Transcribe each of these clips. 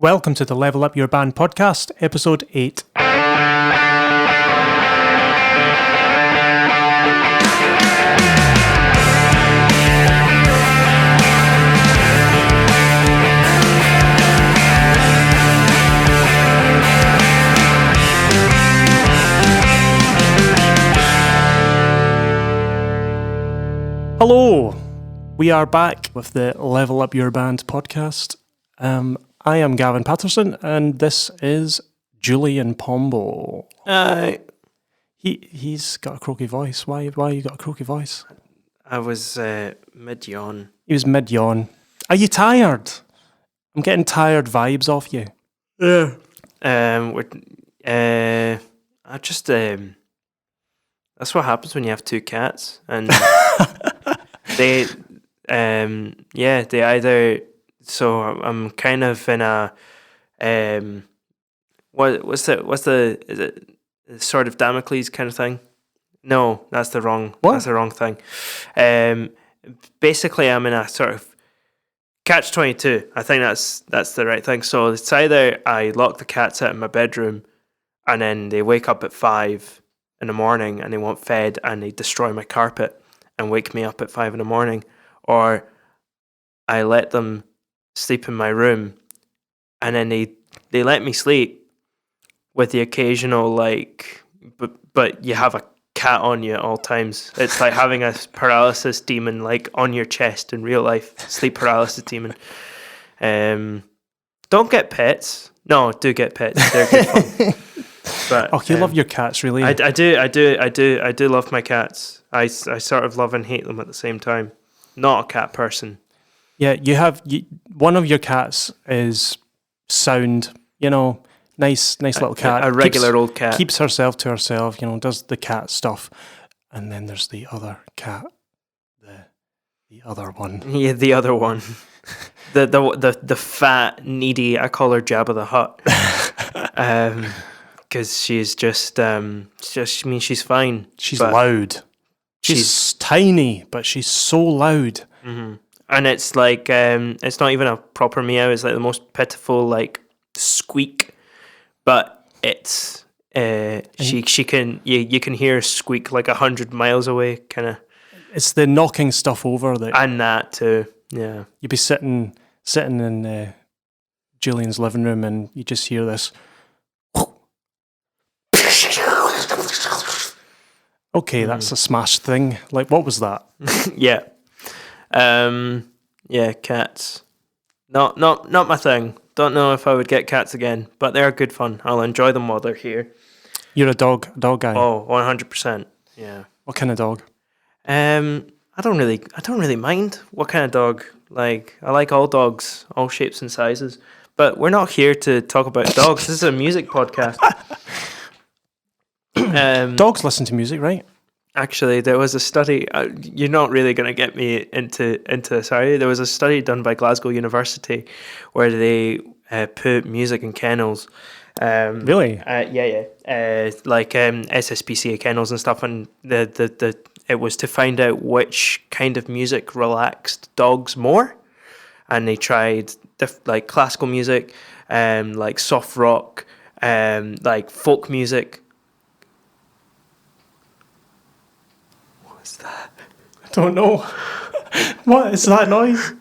Welcome to the Level Up Your Band podcast, episode 8. Hello, we are back with the Level Up Your Band podcast. I am Gavin Patterson, and this is Julian Pombo. He's got a croaky voice. Why you got a croaky voice? I was mid-yawn. He was mid-yawn. Are you tired? I'm getting tired vibes off you. Yeah. I just that's what happens when you have two cats, and they either. So I'm kind of in a what's the is it sort of Damocles kind of thing? No, that's the wrong thing. Basically, I'm in a sort of catch-22. I think that's the right thing. So it's either I lock the cats out in my bedroom, and then they wake up at 5 in the morning and they want fed, and they destroy my carpet and wake me up at 5 in the morning, or I let them sleep in my room, and then they let me sleep with the occasional but you have a cat on you at all times. It's like having a paralysis demon on your chest in real life. Sleep paralysis demon. Don't get pets. No, do get pets. They're good fun. But you love your cats, really? I do love my cats. I sort of love and hate them at the same time. Not a cat person. Yeah, one of your cats is sound, nice little cat. A regular old cat. Keeps herself to herself, does the cat stuff. And then there's the other cat, the other one. Yeah, the other one. the fat, needy, I call her Jabba the Hutt. Because she's just, she's fine. She's loud. She's tiny, but she's so loud. Mm-hmm. And it's like it's not even a proper meow. It's like the most pitiful squeak, but it's she can you can hear her squeak 100 miles away, kind of. It's the knocking stuff over and that too. Yeah, you'd be sitting in Julian's living room and you just hear this. Okay, that's a smash thing. What was that? Yeah. Yeah, cats. Not my thing. Don't know if I would get cats again, but they're good fun. I'll enjoy them while they're here. You're a dog guy. Oh, 100%. Yeah. What kind of dog? I don't really mind what kind of dog. I like all dogs, all shapes and sizes. But we're not here to talk about dogs. This is a music podcast. Dogs listen to music, right? Actually, there was a study. You're not really going to get me into. Sorry, there was a study done by Glasgow University where they put music in kennels. Really? Yeah. SSPCA kennels and stuff, and the it was to find out which kind of music relaxed dogs more, and they tried classical music, soft rock, folk music. What's that? I don't know. What is that noise?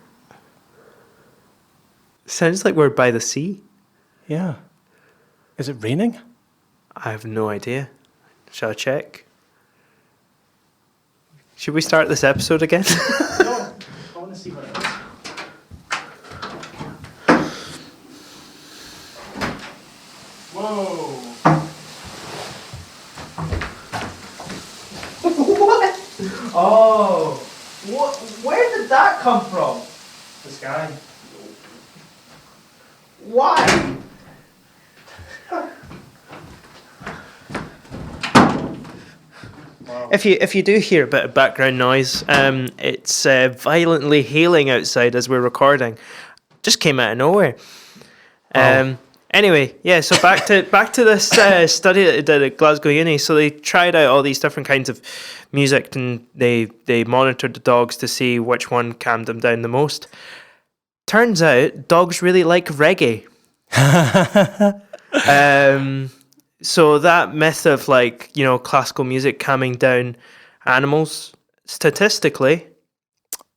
Sounds like we're by the sea. Yeah. Is it raining? I have no idea. Shall I check? Should we start this episode again? No, I want to see what it is. Whoa. What? Oh, what? Where did that come from? The sky. Why? Wow. If you do hear a bit of background noise, it's violently hailing outside as we're recording. Just came out of nowhere. Wow. Anyway, yeah. So back to this study that they did at Glasgow Uni. So they tried out all these different kinds of music, and they monitored the dogs to see which one calmed them down the most. Turns out dogs really like reggae. So that myth of classical music calming down animals, statistically,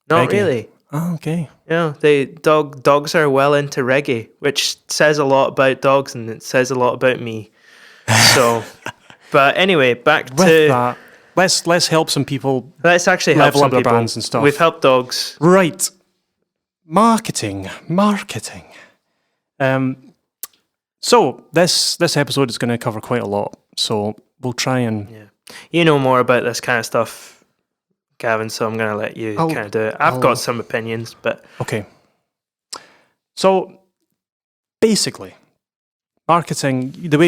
not Reggae. really. Oh, okay. Dogs are well into reggae, which says a lot about dogs and it says a lot about me. So, but anyway, back With to that, let's help some people. let's actually help level some up their people. brands and stuff. We've helped dogs. Right. Marketing. So this episode is going to cover quite a lot. So we'll try and You know more about this kind of stuff, Gavin. So I'm going to let you kind of do it. I've got some opinions, but okay. So basically, marketing, the way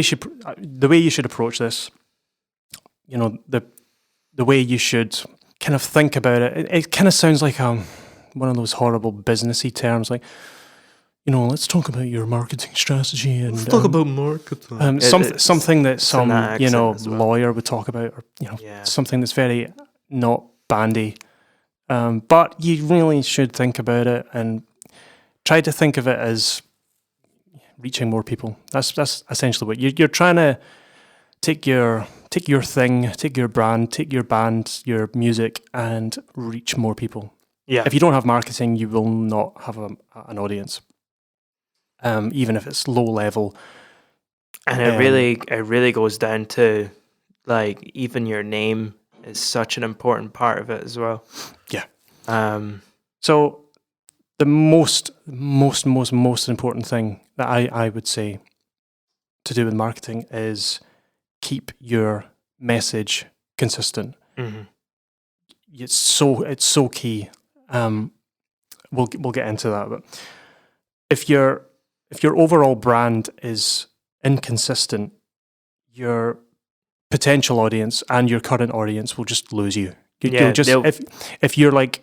you should approach this, the way you should kind of think about it. It kind of sounds like one of those horrible businessy terms, like, let's talk about your marketing strategy and let's talk about marketing. Something that some lawyer lawyer would talk about, or something that's very not bandy. But you really should think about it and try to think of it as reaching more people. That's essentially what you're trying to take your thing, take your brand, take your band, your music, and reach more people. Yeah. If you don't have marketing, you will not have an audience. Even if it's low level. And it really goes down to even your name is such an important part of it as well. Yeah. So the most important thing that I would say to do with marketing is keep your message consistent. Mm-hmm. It's so key. We'll get into that, but if your overall brand is inconsistent, your potential audience and your current audience will just lose you. You'll just if you're like,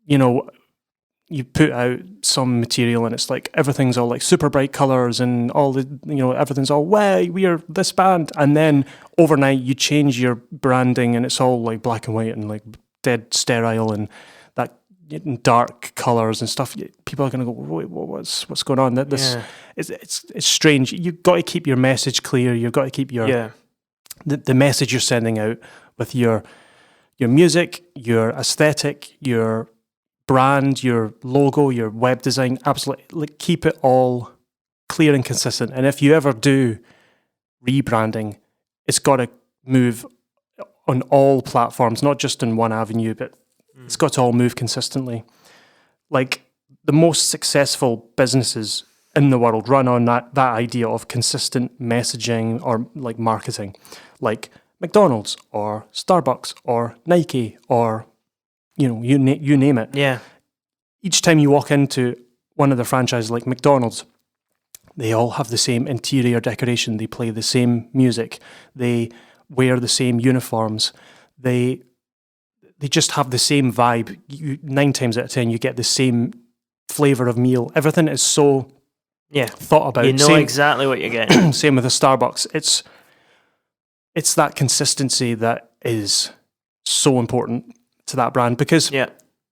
you put out some material and it's like everything's all like super bright colors and all the everything's all we are this band, and then overnight you change your branding and it's all like black and white and like dead sterile and that dark colors and stuff. People are going to go, wait, what's going on? It's strange. You've got to keep your message clear. You've got to keep your the message you're sending out with your music, your aesthetic, your brand, your logo, your web design. Absolutely, keep it all clear and consistent. And if you ever do rebranding, it's got to move on all platforms, not just in one avenue, but it's got to all move consistently. Like the most successful businesses in the world run on that idea of consistent messaging or like marketing, like McDonald's or Starbucks or Nike or you name it. Yeah. Each time you walk into one of the franchises like McDonald's, they all have the same interior decoration. They play the same music. They wear the same uniforms. They just have the same vibe. 9 times out of 10, you get the same flavor of meal. Everything is so thought about. You know exactly what you're getting. Same with the Starbucks. It's that consistency that is so important to that brand, because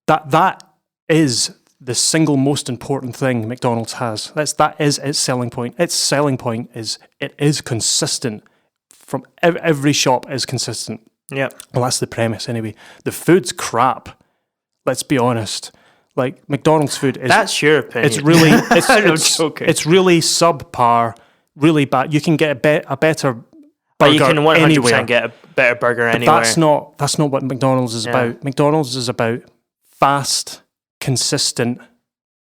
that is the single most important thing McDonald's has. That is its selling point. Its selling point is it is consistent. From every shop is consistent. Yeah. Well, that's the premise anyway. The food's crap. Let's be honest. Like McDonald's food is. That's your opinion. It's really. It's really subpar. Really bad. You can get a better burger you can 100% anywhere. get a better burger But anywhere. That's not what McDonald's is about. McDonald's is about fast, consistent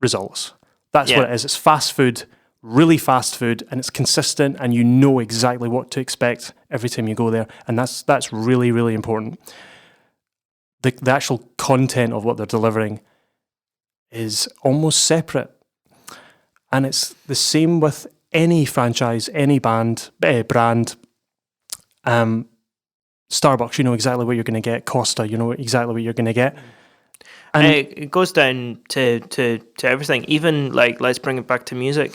results. That's what it is. It's fast food, really fast food, and it's consistent, and you know exactly what to expect every time you go there, and that's really, really important. The actual content of what they're delivering is almost separate, and it's the same with any franchise, any brand. Starbucks, you know exactly what you're going to get. Costa, you know exactly what you're going to get. And it goes down to everything. Even like, let's bring it back to music.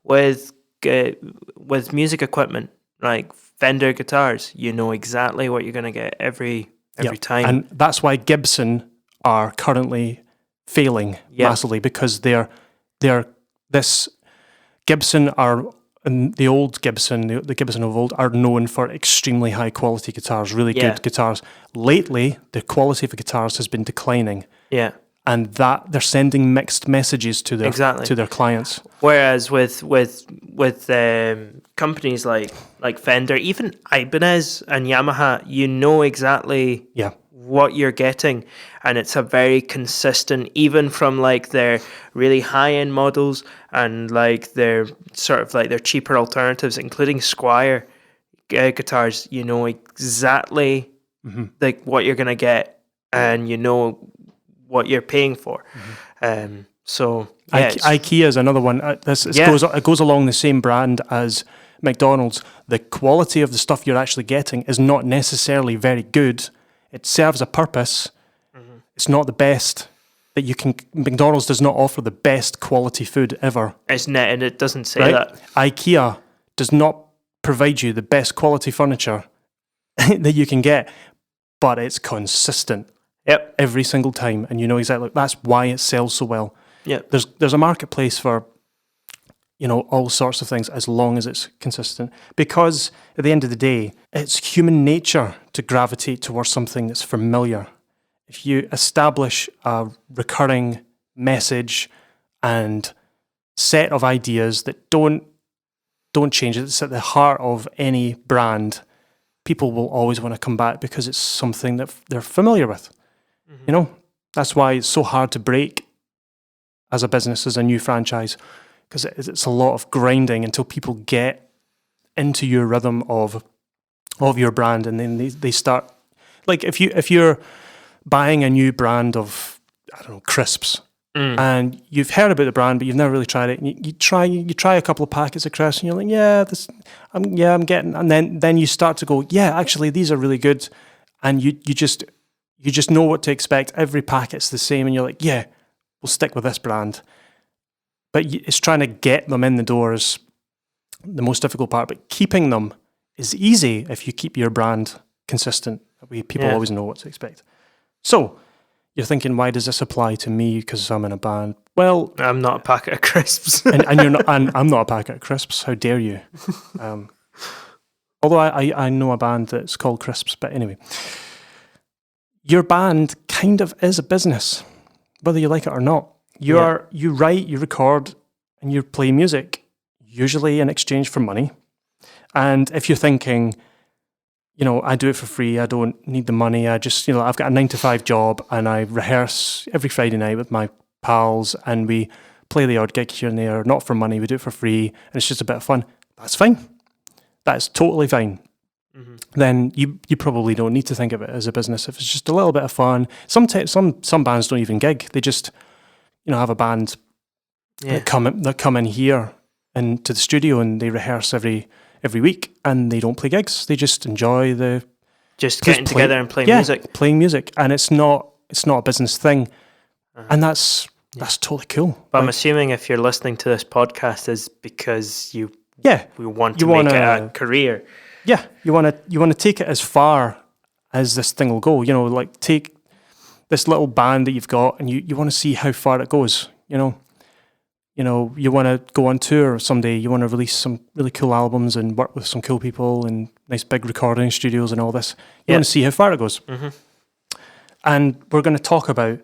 With music equipment, like Fender guitars, you know exactly what you're going to get every time. And that's why Gibson are currently failing massively, because they're this Gibson are, and the old Gibson, the Gibson of old, are known for extremely high quality guitars, really good guitars. Lately, the quality of the guitars has been declining. Yeah. And that they're sending mixed messages to their clients. Whereas with companies like Fender, even Ibanez and Yamaha, you know exactly what you're getting, and it's a very consistent, even from like their really high end models and like their sort of like their cheaper alternatives, including Squier guitars. You know exactly like what you're gonna get, and you know what you're paying for. So IKEA is another one. It goes along the same brand as McDonald's. The quality of the stuff you're actually getting is not necessarily very good. It serves a purpose. It's not the best that you can. McDonald's does not offer the best quality food ever. It's not, and it doesn't say that. IKEA does not provide you the best quality furniture that you can get, but it's consistent. Yep. Every single time, and you know exactly that's why it sells so well. Yeah. There's a marketplace for, you know, all sorts of things as long as it's consistent. Because at the end of the day, it's human nature to gravitate towards something that's familiar. If you establish a recurring message and set of ideas that don't change, it's at the heart of any brand, people will always want to come back because it's something that they're familiar with. You know, that's why it's so hard to break as a business, as a new franchise, because it's a lot of grinding until people get into your rhythm of your brand, and then they start. Like if you're buying a new brand of, I don't know, crisps, and you've heard about the brand but you've never really tried it, and you try a couple of packets of crisps, and you're like, I'm getting, and then you start to go, yeah, actually these are really good, and you just know what to expect. Every packet's the same, and you're like, yeah, we'll stick with this brand. But it's trying to get them in the doors, the most difficult part. But keeping them is easy if you keep your brand consistent. That way people always know what to expect. So you're thinking, why does this apply to me? Because I'm in a band. Well, I'm not a packet of crisps, and you're not. And I'm not a packet of crisps. How dare you? Although I know a band that's called Crisps. But anyway. Your band kind of is a business, whether you like it or not. You write, you record, and you play music, usually in exchange for money. And if you're thinking, you know, I do it for free, I don't need the money, I just, you know, I've got a 9-to-5 job and I rehearse every Friday night with my pals and we play the odd gig here and there, not for money, we do it for free, and it's just a bit of fun. That's fine. That's totally fine. Then you probably don't need to think of it as a business. If it's just a little bit of fun, some bands don't even gig. They just, you know, have a band that come in here and to the studio and they rehearse every week and they don't play gigs. They just enjoy getting together and playing music. Playing music, and it's not a business thing, and that's totally cool. But I'm assuming if you're listening to this podcast is because we want to make it a career. Yeah, you want to take it as far as this thing will go. You know, like take this little band that you've got, and you want to see how far it goes. You know, you want to go on tour someday. You want to release some really cool albums and work with some cool people and nice big recording studios and all this. You want to see how far it goes. And we're going to talk about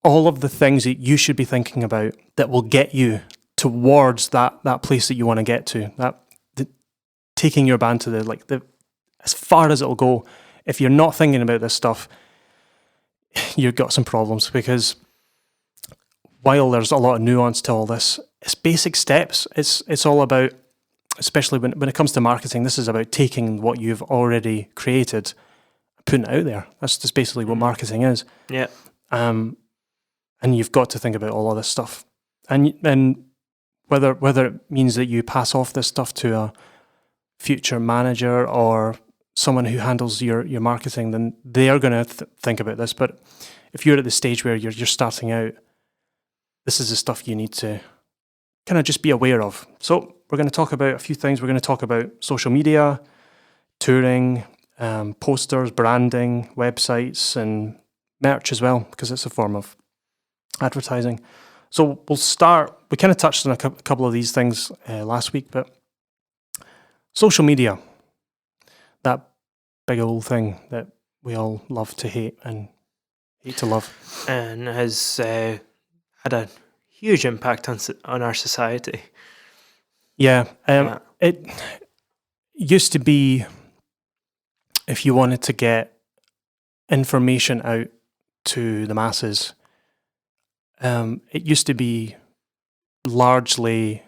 all of the things that you should be thinking about that will get you towards that place that you want to get to. Taking your band to the as far as it'll go. If you're not thinking about this stuff, you've got some problems, because while there's a lot of nuance to all this, it's basic steps. It's all about, especially when it comes to marketing, this is about taking what you've already created and putting it out there. That's just basically what marketing is. Yeah. And you've got to think about all of this stuff. And whether it means that you pass off this stuff to a future manager or someone who handles your marketing, then they are going to think about this. But if you're at the stage where you're starting out, this is the stuff you need to kind of just be aware of. So we're going to talk about a few things. We're going to talk about social media, touring, posters, branding, websites, and merch as well, because it's a form of advertising. So we'll start. We kind of touched on a couple of these things last week, but social media, that big old thing that we all love to hate and hate to love, and has had a huge impact on our society. Yeah, it used to be, if you wanted to get information out to the masses, it used to be largely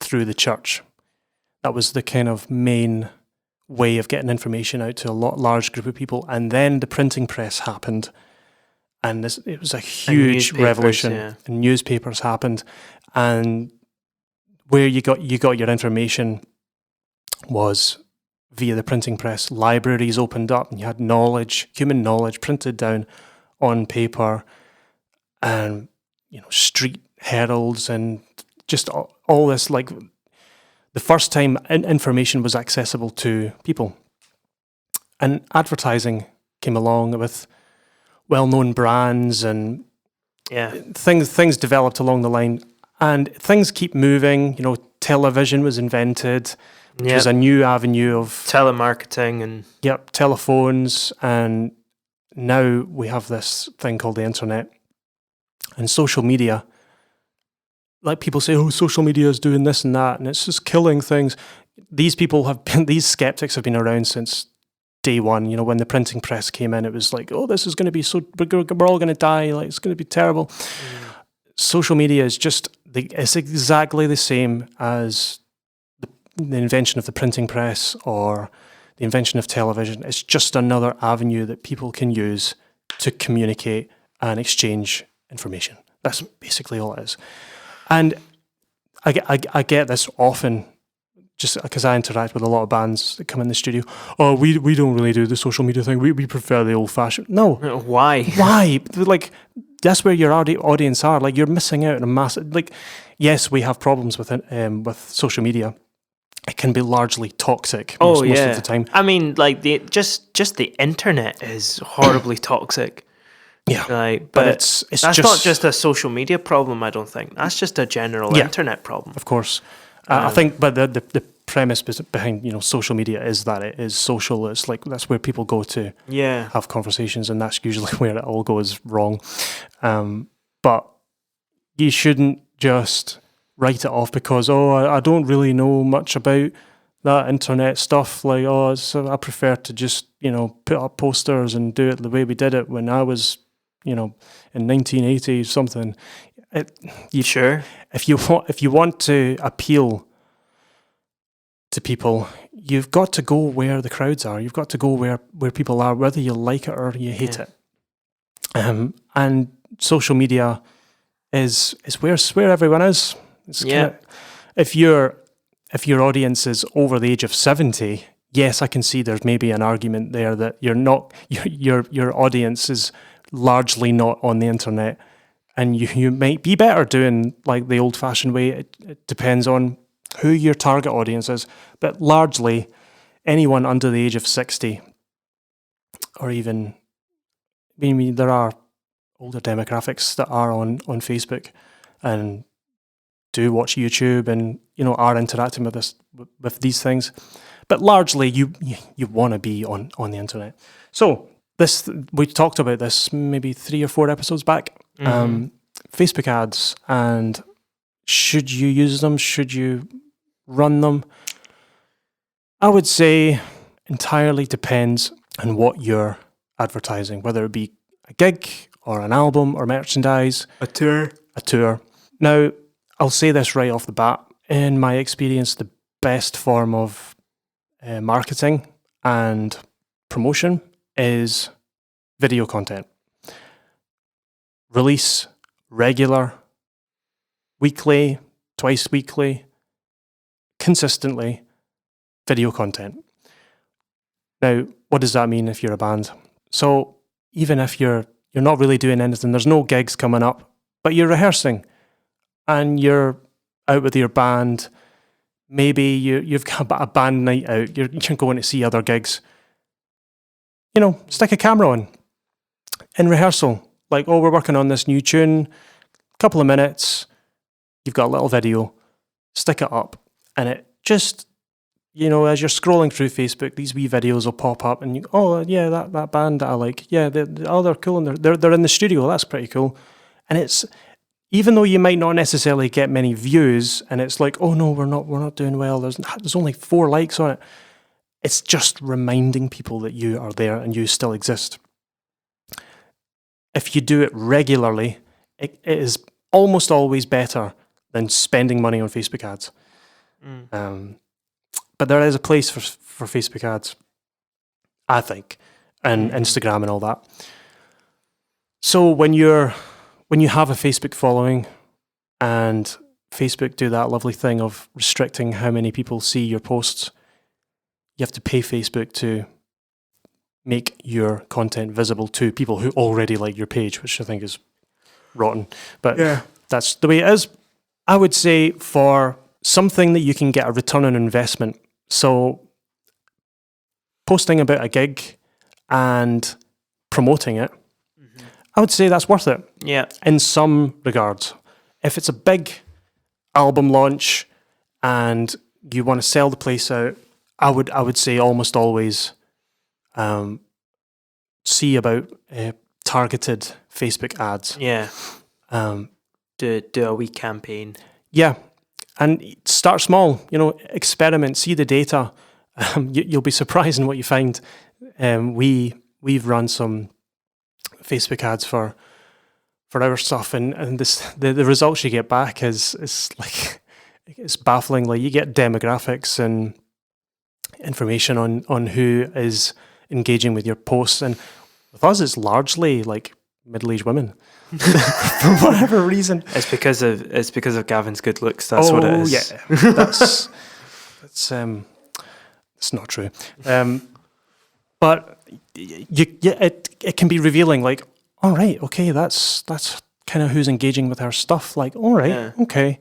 through the church. That was the kind of main way of getting information out to a large group of people. And then the printing press happened, and it was a huge revolution. Yeah. And newspapers happened, and where you got your information was via the printing press. Libraries opened up, and you had knowledge, human knowledge, printed down on paper, and street heralds, and just all this. Like the first time information was accessible to people, and advertising came along with well-known brands, and things developed along the line. And things keep moving. Television was invented, which was a new avenue of telemarketing and telephones. And now we have this thing called the internet and social media. Like people say, oh, social media is doing this and that, and it's just killing things. These skeptics have been around since day one. When the printing press came in, it was like, oh, this is going to be we're all going to die. Like, it's going to be terrible. Social media is it's exactly the same as the invention of the printing press or the invention of television. It's just another avenue that people can use to communicate and exchange information. That's basically all it is. And I get this often, just because I interact with a lot of bands that come in the studio. Oh, we don't really do the social media thing. We prefer the old-fashioned. No. Why? Why? Like, that's where your audience are. Like, you're missing out on a massive... Like, yes, we have problems with social media. It can be largely toxic most of the time. I mean, like, just the internet is horribly toxic. Yeah, like, but it's that's not just a social media problem. I don't think that's just a general internet problem. Of course, I think, but the premise behind social media is that it is social. It's like that's where people go to have conversations, and that's usually where it all goes wrong. But you shouldn't just write it off because I don't really know much about that internet stuff. Like I prefer to just put up posters and do it the way we did it when I was in 1980 something. Sure. If you want to appeal to people, you've got to go where the crowds are. You've got to go where people are, whether you like it or you hate it. And social media is where everyone is. It's if your audience is over the age of 70, yes, I can see there's maybe an argument there that you're not your audience is largely not on the internet, and you might be better doing like the old-fashioned way. It depends on who your target audience is, but largely anyone under the age of 60, or even there are older demographics that are on Facebook and do watch YouTube and are interacting with these things, but largely you want to be on the internet. So we talked about this maybe 3 or 4 episodes back. Facebook ads, and should you use them? Should you run them? I would say entirely depends on what you're advertising, whether it be a gig or an album or merchandise. A tour. Now, I'll say this right off the bat. In my experience, the best form of marketing and promotion is video content. Release regular, weekly, twice weekly, consistently video content. Now, what does that mean if you're a band? So even if you're not really doing anything, there's no gigs coming up, but you're rehearsing and you're out with your band, maybe you've got a band night out, you're going to see other gigs, stick a camera on in rehearsal. Like, we're working on this new tune, couple of minutes, you've got a little video, stick it up, and it just, as you're scrolling through Facebook, these wee videos will pop up, and that band that I like, they're cool, and they're in the studio, that's pretty cool. And it's, even though you might not necessarily get many views, and it's like, oh no, we're not doing well, there's only 4 likes on it, it's just reminding people that you are there and you still exist. If you do it regularly, it is almost always better than spending money on Facebook ads. But there is a place for Facebook ads, I think, and Instagram and all that. So when you have a Facebook following, and Facebook do that lovely thing of restricting how many people see your posts, you have to pay Facebook to make your content visible to people who already like your page, which I think is rotten. But that's the way it is. I would say for something that you can get a return on investment, so posting about a gig and promoting it, I would say that's worth it. Yeah. In some regards. If it's a big album launch and you want to sell the place out, I would say almost always see about targeted Facebook ads. Yeah. Do a wee campaign. Yeah. And start small, experiment, see the data. You'll be surprised in what you find. We've run some Facebook ads for our stuff, and the results you get back is like, it's baffling. Like, you get demographics and information on who is engaging with your posts, and with us it's largely like middle-aged women. For whatever reason. It's because of Gavin's good looks. That's what it is. Yeah. That's it's not true. But it can be revealing. Like, all right, okay, that's kind of who's engaging with our stuff. Like, all right, okay,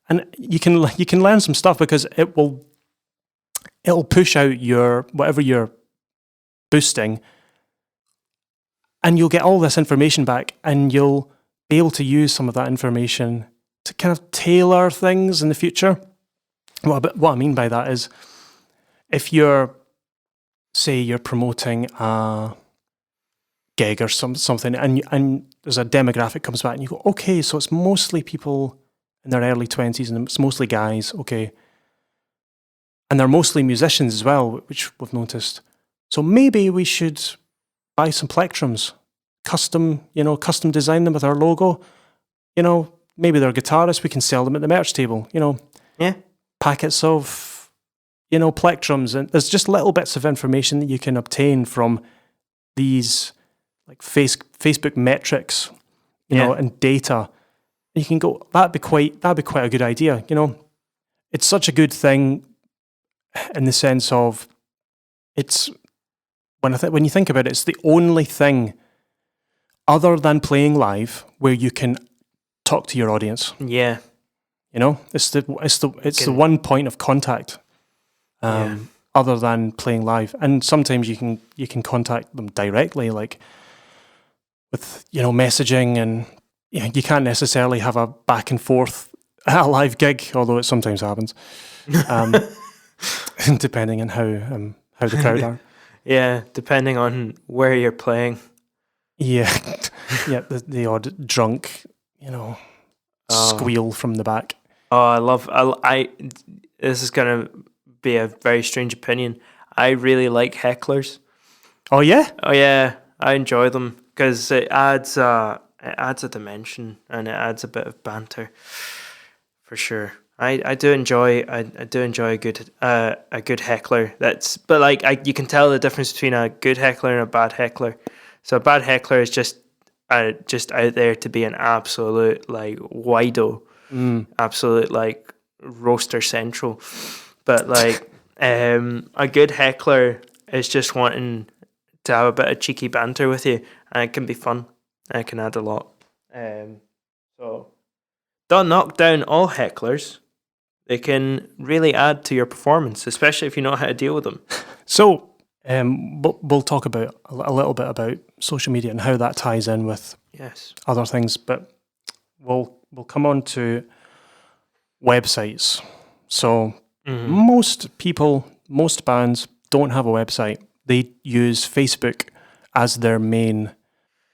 and you can learn some stuff, because it'll push out your whatever you're boosting. And you'll get all this information back, and you'll be able to use some of that information to kind of tailor things in the future. What I mean by that is, if you're promoting a gig or something, and there's a demographic comes back, and you go, okay, so it's mostly people in their early 20s, and it's mostly guys, okay. And they're mostly musicians as well, which we've noticed. So maybe we should buy some plectrums, custom design them with our logo. Maybe they're guitarists, we can sell them at the merch table. Packets of, plectrums, and there's just little bits of information that you can obtain from these like Facebook metrics, and data. And you can go, that'd be quite a good idea. It's such a good thing in the sense of it's. When you think about it, it's the only thing other than playing live where you can talk to your audience. Yeah. It's the one point of contact other than playing live. And sometimes you can contact them directly, like with messaging, and you can't necessarily have a back and forth at a live gig, although it sometimes happens. Depending on how the crowd are. Yeah, depending on where you're playing. Yeah, yeah, the odd drunk, squeal from the back. Oh, this is gonna be a very strange opinion. I really like hecklers. Oh yeah? Oh yeah, I enjoy them because it adds a dimension, and it adds a bit of banter, for sure. I do enjoy a good heckler. But you can tell the difference between a good heckler and a bad heckler. So a bad heckler is just out there to be an absolute like wido, absolute like roaster central. But like a good heckler is just wanting to have a bit of cheeky banter with you, and it can be fun. And it can add a lot. So don't knock down all hecklers. They can really add to your performance, especially if you know how to deal with them. So we'll talk about a little bit about social media and how that ties in with other things, but we'll we'll come on to websites. So Mm-hmm. most bands don't have a website. They use Facebook as their main,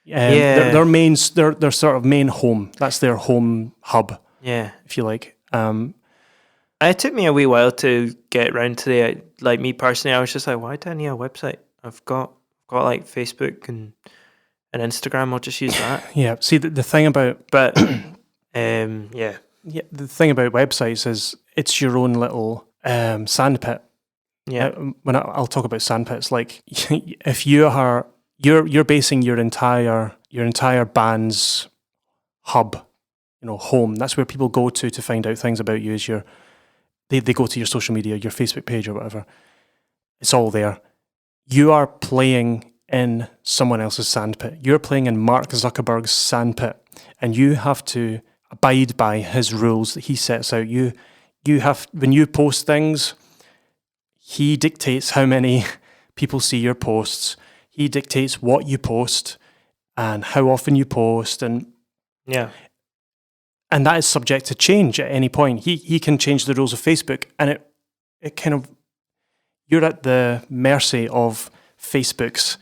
their sort of main home. That's their home hub, Yeah. if you like. It took me a wee while to get around to the, like me personally, I was just like, why do I need a website? I've got like Facebook and Instagram, I'll just use that. Yeah. See, the thing about But, yeah. Yeah, the thing about websites is it's your own little sandpit. Yeah. When I'll talk about sandpits, like if you're basing your entire band's hub, home. That's where people go to find out things about you. They go to your social media, your Facebook page or whatever. It's all there. You are playing in someone else's sandpit. You're playing in Mark Zuckerberg's sandpit, and you have to abide by his rules that he sets out. You have, when you post things, he dictates how many people see your posts. He dictates what you post and how often you post, and that is subject to change at any point. He can change the rules of Facebook, and it kind of, you're at the mercy of Facebook's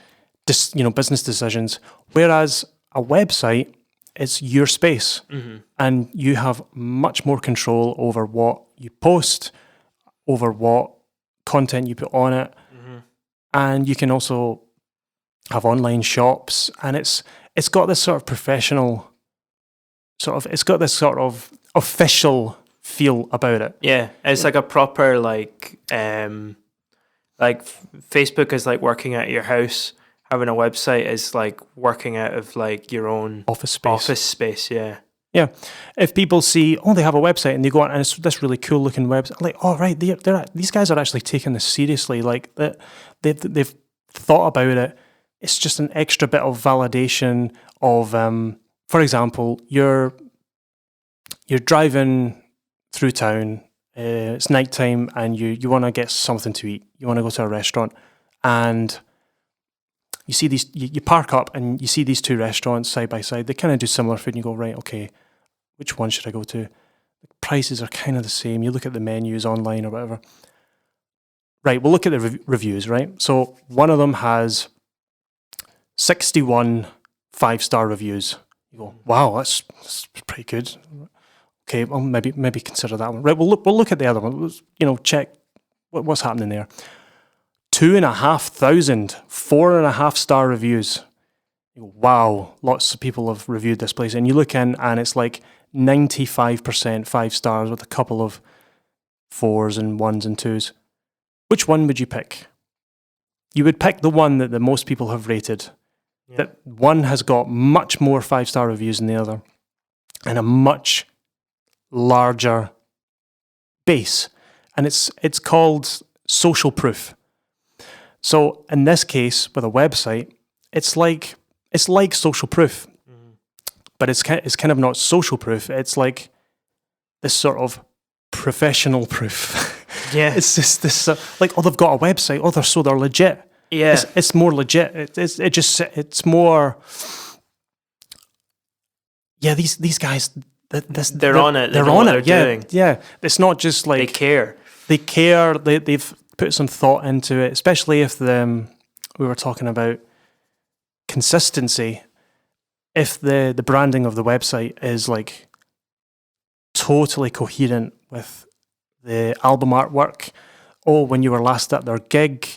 business decisions. Whereas a website, it's your space, and you have much more control over what you post, over what content you put on it, and you can also have online shops, and it's got this sort of professional, it's got this sort of official feel about it. Yeah, it's like a proper like Facebook is like working at your house. Having a website is like working out of like your own office space. Yeah. Yeah. If people see, they have a website, and they go on, and it's this really cool looking website, like, oh right, these guys are actually taking this seriously. Like they've thought about it. It's just an extra bit of validation of, for example, you're driving through town. It's nighttime, and you want to get something to eat. You want to go to a restaurant, and you see these. You park up, and you see these two restaurants side by side. They kind of do similar food, and you go, right, okay, which one should I go to? The prices are kind of the same. You look at the menus online or whatever. Right, we'll look at the reviews. Right, so one of them has 61 5-star reviews. You go, wow, that's pretty good. Okay, well, maybe consider that one. Right, we'll look at the other one. Check what's happening there. 2,500 4.5-star reviews. You go, wow, lots of people have reviewed this place, and you look in, and it's like 95% 5 stars with a couple of 4s and 1s and 2s. Which one would you pick? You would pick the one that the most people have rated. Yeah. That one has got much more 5-star reviews than the other, and a much larger base, and it's called social proof. So in this case, with a website, it's like social proof, but it's kind of not social proof. It's like this sort of professional proof. Yeah, it's just this like, they've got a website. They're legit. Yeah, it's more legit. It's more. Yeah, these guys. They're on it. They're on it. Doing. Yeah. It's not just like they care. They care. They've put some thought into it, especially if we were talking about consistency. If the branding of the website is like totally coherent with the album artwork, when you were last at their gig,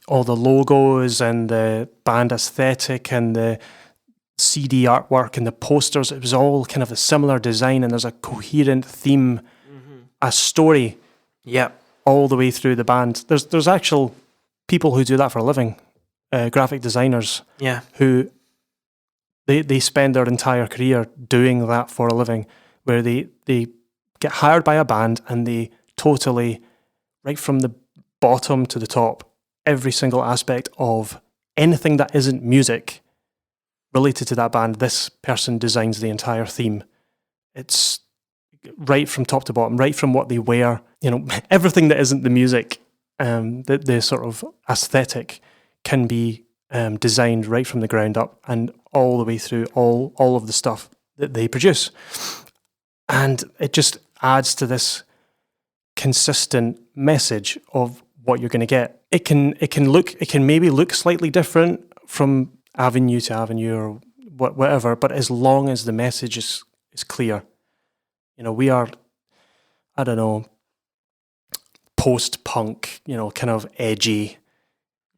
all the logos and the band aesthetic and the CD artwork and the posters, it was all kind of a similar design, and there's a coherent theme, a story, all the way through the band. There's actual people who do that for a living, graphic designers, who they spend their entire career doing that for a living, where they get hired by a band, and they totally, right from the bottom to the top, every single aspect of anything that isn't music related to that band, this person designs the entire theme. It's right from top to bottom, right from what they wear, everything that isn't the music, the sort of aesthetic can be designed right from the ground up, and all the way through all of the stuff. that they produce. And it just adds to this consistent message of what you're going to get. It can maybe look slightly different from avenue to avenue or whatever, but as long as the message is clear. We are, I don't know, post-punk, kind of edgy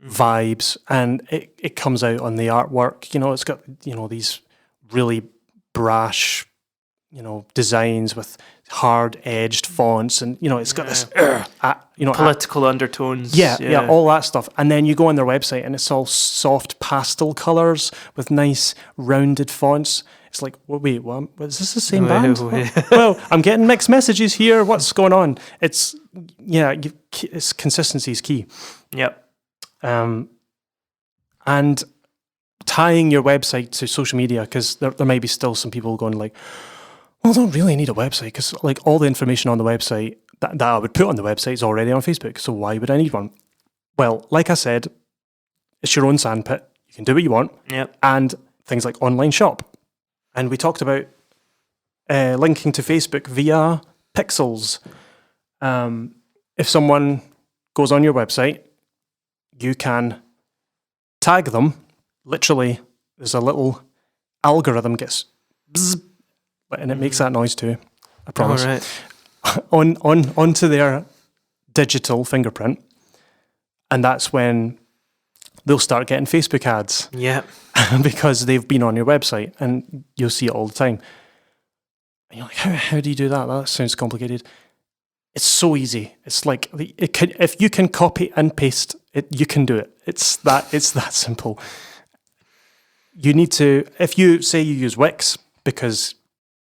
vibes, and it comes out on the artwork. It's got, these really brash, designs with hard-edged fonts, and it's got this, political undertones. Yeah, all that stuff. And then you go on their website, and it's all soft pastel colors with nice rounded fonts. It's like, wait, what? Is this the same band? Well, I'm getting mixed messages here. What's going on? It's consistency is key. Yep. And tying your website to social media, because there might be still some people going like, well, I don't really need a website because like all the information on the website that I would put on the website is already on Facebook. So why would I need one? Well, like I said, it's your own sandpit. You can do what you want. Yep. And things like online shop. And we talked about linking to Facebook via pixels. If someone goes on your website, you can tag them. Literally, there's a little algorithm gets bzz, and it makes that noise too. I promise. All right. Onto their digital fingerprint, and that's when they'll start getting Facebook ads. Yeah. Because they've been on your website, and you'll see it all the time. And you're like, how do you do that? That sounds complicated. It's so easy. It's like if you can copy and paste it, you can do it. It's that simple. You need to, if you say you use Wix, because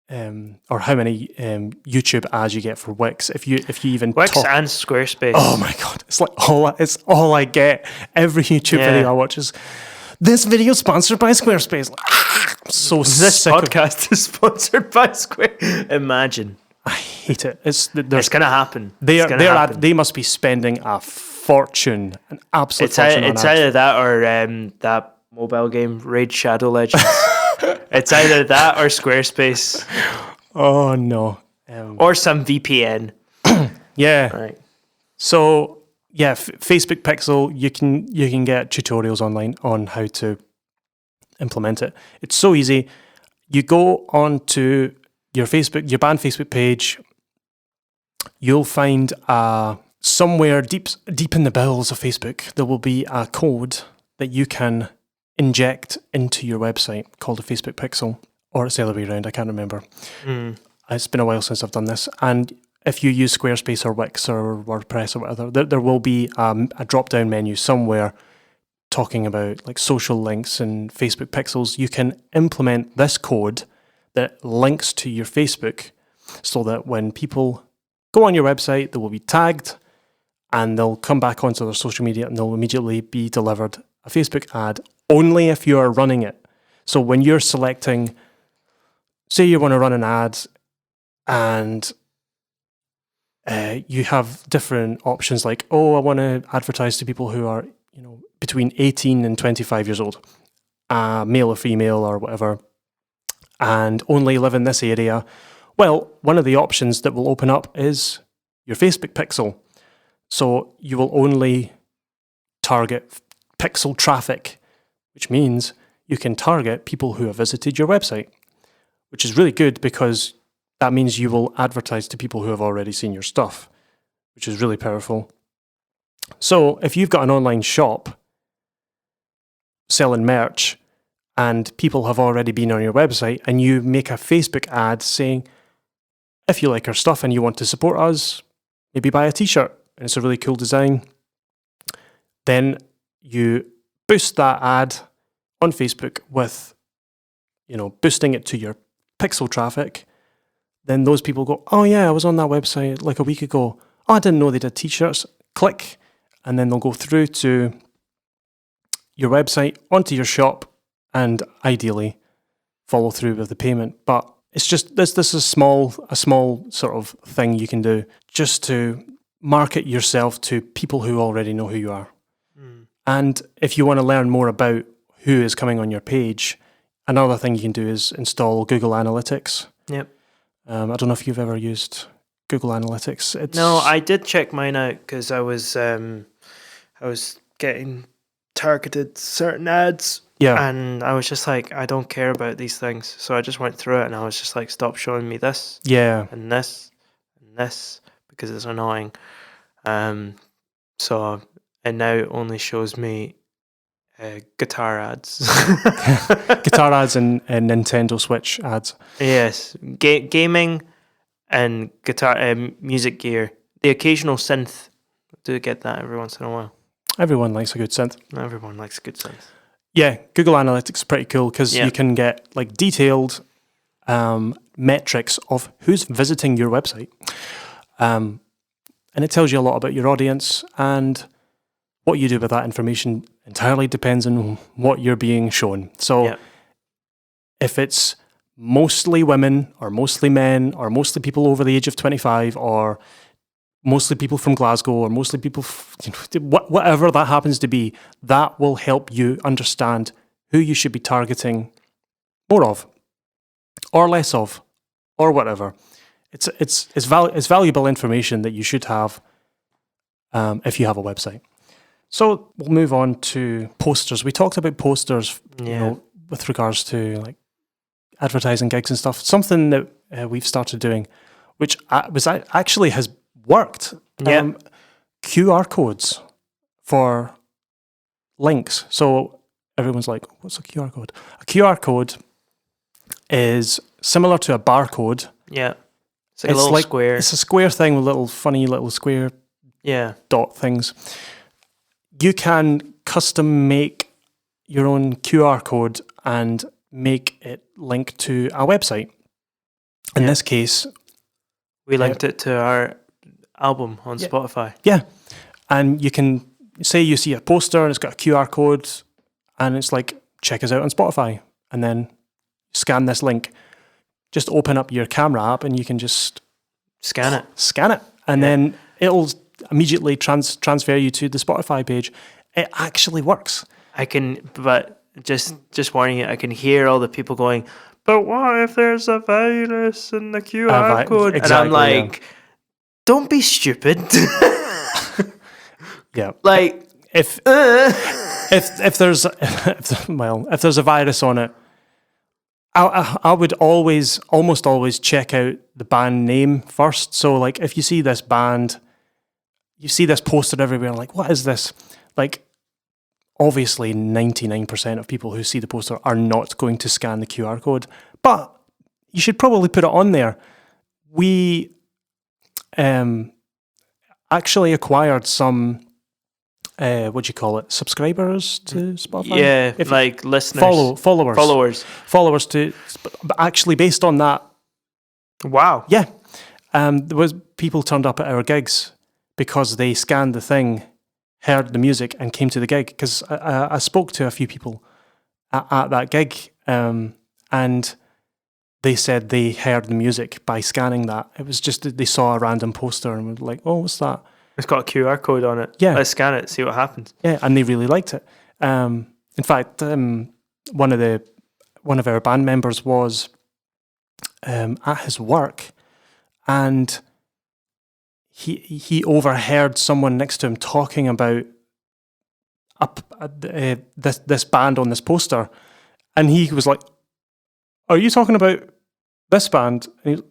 or how many YouTube ads you get for Wix. If you even Wix and Squarespace. Oh my god, it's like all I get. Every YouTube video I watch is this video sponsored by Squarespace. So this podcast is sponsored by Square. Imagine. I hate it. It's gonna happen. They must be spending a fortune, an absolute fortune. It's either that or that mobile game Raid Shadow Legends. It's either that or Squarespace. Oh no. Or some VPN. Yeah. Right. So yeah, Facebook Pixel. You can get tutorials online on how to implement it. It's so easy. You go on to your band Facebook page. You'll find somewhere deep in the bowels of Facebook there will be a code that you can inject into your website called a Facebook Pixel, or it's the other way around. I can't remember. It's been a while since I've done this. And if you use Squarespace or Wix or WordPress or whatever, there will be a drop-down menu somewhere talking about like social links and Facebook Pixels. You can implement this code that links to your Facebook so that when people go on your website, they will be tagged and they'll come back onto their social media and they'll immediately be delivered a Facebook ad only if you are running it. So when you're selecting, say you want to run an ad and you have different options like, I want to advertise to people who are, between 18 and 25 years old, male or female or whatever, and only live in this area. Well, one of the options that will open up is your Facebook Pixel. So you will only target pixel traffic, which means you can target people who have visited your website, which is really good because that means you will advertise to people who have already seen your stuff, which is really powerful. So if you've got an online shop selling merch and people have already been on your website and you make a Facebook ad saying, if you like our stuff and you want to support us, maybe buy a t-shirt and it's a really cool design, then you boost that ad on Facebook with, boosting it to your pixel traffic. Then those people go, oh yeah, I was on that website like a week ago. Oh, I didn't know they did t-shirts. Click. And then they'll go through to your website, onto your shop, and ideally follow through with the payment. But it's just, this is a small sort of thing you can do just to market yourself to people who already know who you are. And if you want to learn more about who is coming on your page, Another thing you can do is install Google Analytics. Yep. I don't know if you've ever used Google Analytics. No, I did check mine out because I was getting targeted certain ads. Yeah. And I was just like, I don't care about these things. So I just went through it and I was just like, stop showing me this Yeah. and this and this because it's annoying. So it now only shows me guitar ads. Guitar ads and Nintendo Switch ads. Yes. Gaming and guitar music gear. The occasional synth. I do get that every once in a while. Everyone likes a good synth. Everyone likes a good synth. Yeah, Google Analytics is pretty cool because Yeah. you can get like detailed metrics of who's visiting your website. And it tells you a lot about your audience, and what you do with that information entirely depends on what you're being shown. So Yeah. if it's mostly women or mostly men or mostly people over the age of 25 or mostly people from Glasgow or mostly people, whatever that happens to be, that will help you understand who you should be targeting more of or less of or whatever. It's valuable information that you should have if you have a website. So we'll move on to posters. We talked about posters, with regards to like advertising gigs and stuff. Something that we've started doing, which actually has worked. Yeah. QR codes for links. So everyone's like, what's a QR code? A QR code is similar to a barcode. Yeah. It's like a little square. It's a square thing with funny little square dot things. You can custom make your own QR code and make it link to a website. In this case, we linked it to our album on Spotify. Yeah. And you can say you see a poster and it's got a QR code and it's like, check us out on Spotify. And then scan this link. Just open up your camera app and you can just scan it. And then it'll immediately transfer you to the Spotify page. It actually works. But just warning you, I can hear all the people going, but what if there's a virus in the QR code? Exactly, and I'm like, don't be stupid. Yeah. Like, if there's a virus on it, I would almost always check out the band name first. So like if you see this band, you see this posted everywhere, like, what is this? Like, obviously 99% of people who see the poster are not going to scan the QR code, but you should probably put it on there. We actually acquired some subscribers to Spotify? Yeah, like listeners. Followers to, but actually based on that. Wow. Yeah. There was people turned up at our gigs because they scanned the thing, heard the music and came to the gig. Because I spoke to a few people at that gig and they said they heard the music by scanning that. It was just that they saw a random poster and were like, oh, what's that? It's got a QR code on it. Yeah. Let's scan it, see what happens. Yeah, and they really liked it. In fact, one of our band members was at his work, and he overheard someone next to him talking about this band on this poster, and he was like, "Are you talking about this band?" And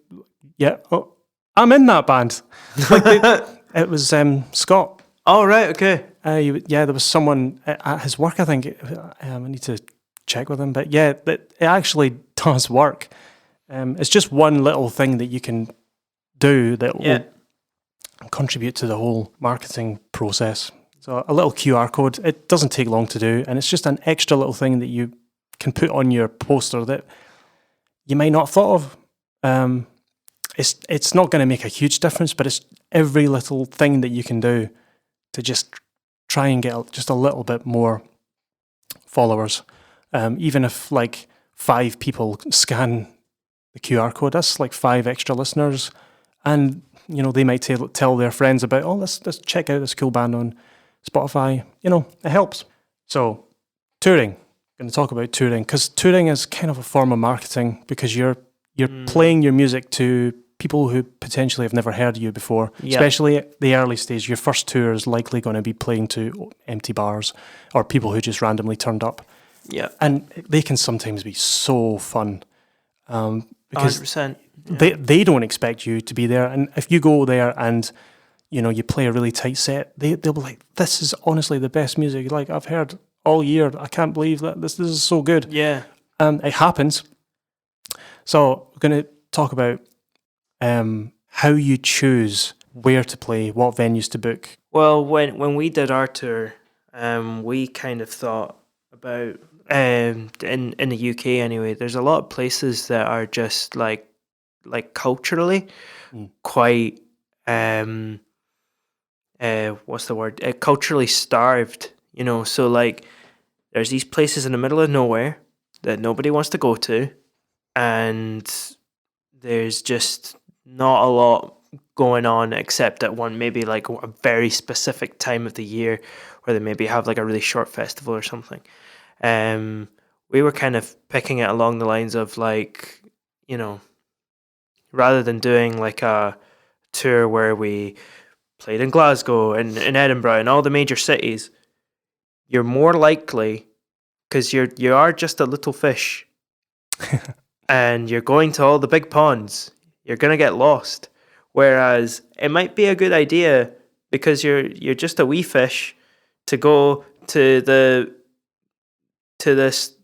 yeah, oh, I'm in that band. It was Scott. Oh, right, okay. There was someone at his work, I think. I need to check with him. But yeah, it actually does work. It's just one little thing that you can do that will contribute to the whole marketing process. So a little QR code, it doesn't take long to do. And it's just an extra little thing that you can put on your poster that you might not have thought of. It's not going to make a huge difference, but it's every little thing that you can do to just try and get just a little bit more followers. Even if like 5 people scan the QR code, that's like 5 extra listeners, and they might tell their friends about, oh, let's check out this cool band on Spotify. It helps. So touring, going to talk about touring, because touring is kind of a form of marketing, because you're playing your music to people who potentially have never heard of you before, especially at the early stage. Your first tour is likely going to be playing to empty bars or people who just randomly turned up. Yeah. And they can sometimes be so fun because 100%. they don't expect you to be there. And if you go there and, you play a really tight set, they'll be like, this is honestly the best music like I've heard all year. I can't believe that this is so good. Yeah. It happens. So we're going to talk about how you choose where to play, what venues to book. Well, when we did our tour, we kind of thought about in the UK anyway. There's a lot of places that are just like culturally quite what's the word? Culturally starved. So like there's these places in the middle of nowhere that nobody wants to go to, and there's just not a lot going on except at one, maybe like a very specific time of the year where they maybe have like a really short festival or something. We were kind of picking it along the lines of like, rather than doing like a tour where we played in Glasgow and in Edinburgh and all the major cities, you're more likely, because you are just a little fish and you're going to all the big ponds, you're going to get lost. Whereas it might be a good idea, because you're just a wee fish, to go to the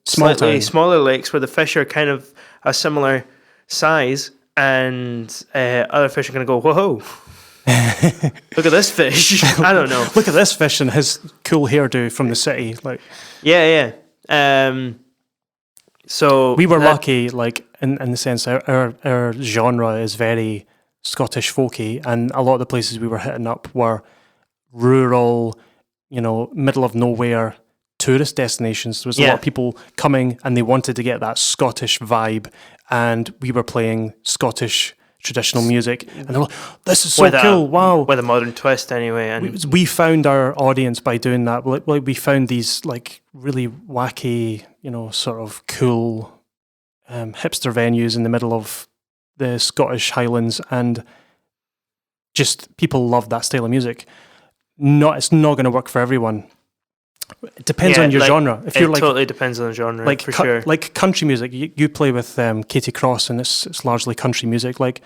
slightly smaller lakes where the fish are kind of a similar size, and other fish are going to go, whoa, look at this fish. I don't know. Look at this fish and his cool hairdo from the city. Like, yeah. So we were lucky, like in the sense our genre is very Scottish folky, and a lot of the places we were hitting up were rural, middle of nowhere tourist destinations. There was a lot of people coming and they wanted to get that Scottish vibe, and we were playing Scottish traditional music, and they're like, this is so cool, wow. With a modern twist anyway. And we found our audience by doing that. Like we found these like really wacky, sort of cool hipster venues in the middle of the Scottish Highlands, and just people love that style of music. It's not going to work for everyone. It depends on your genre. If you're totally depends on the genre, like for sure. Like country music, you play with Katie Cross, and it's largely country music. Like,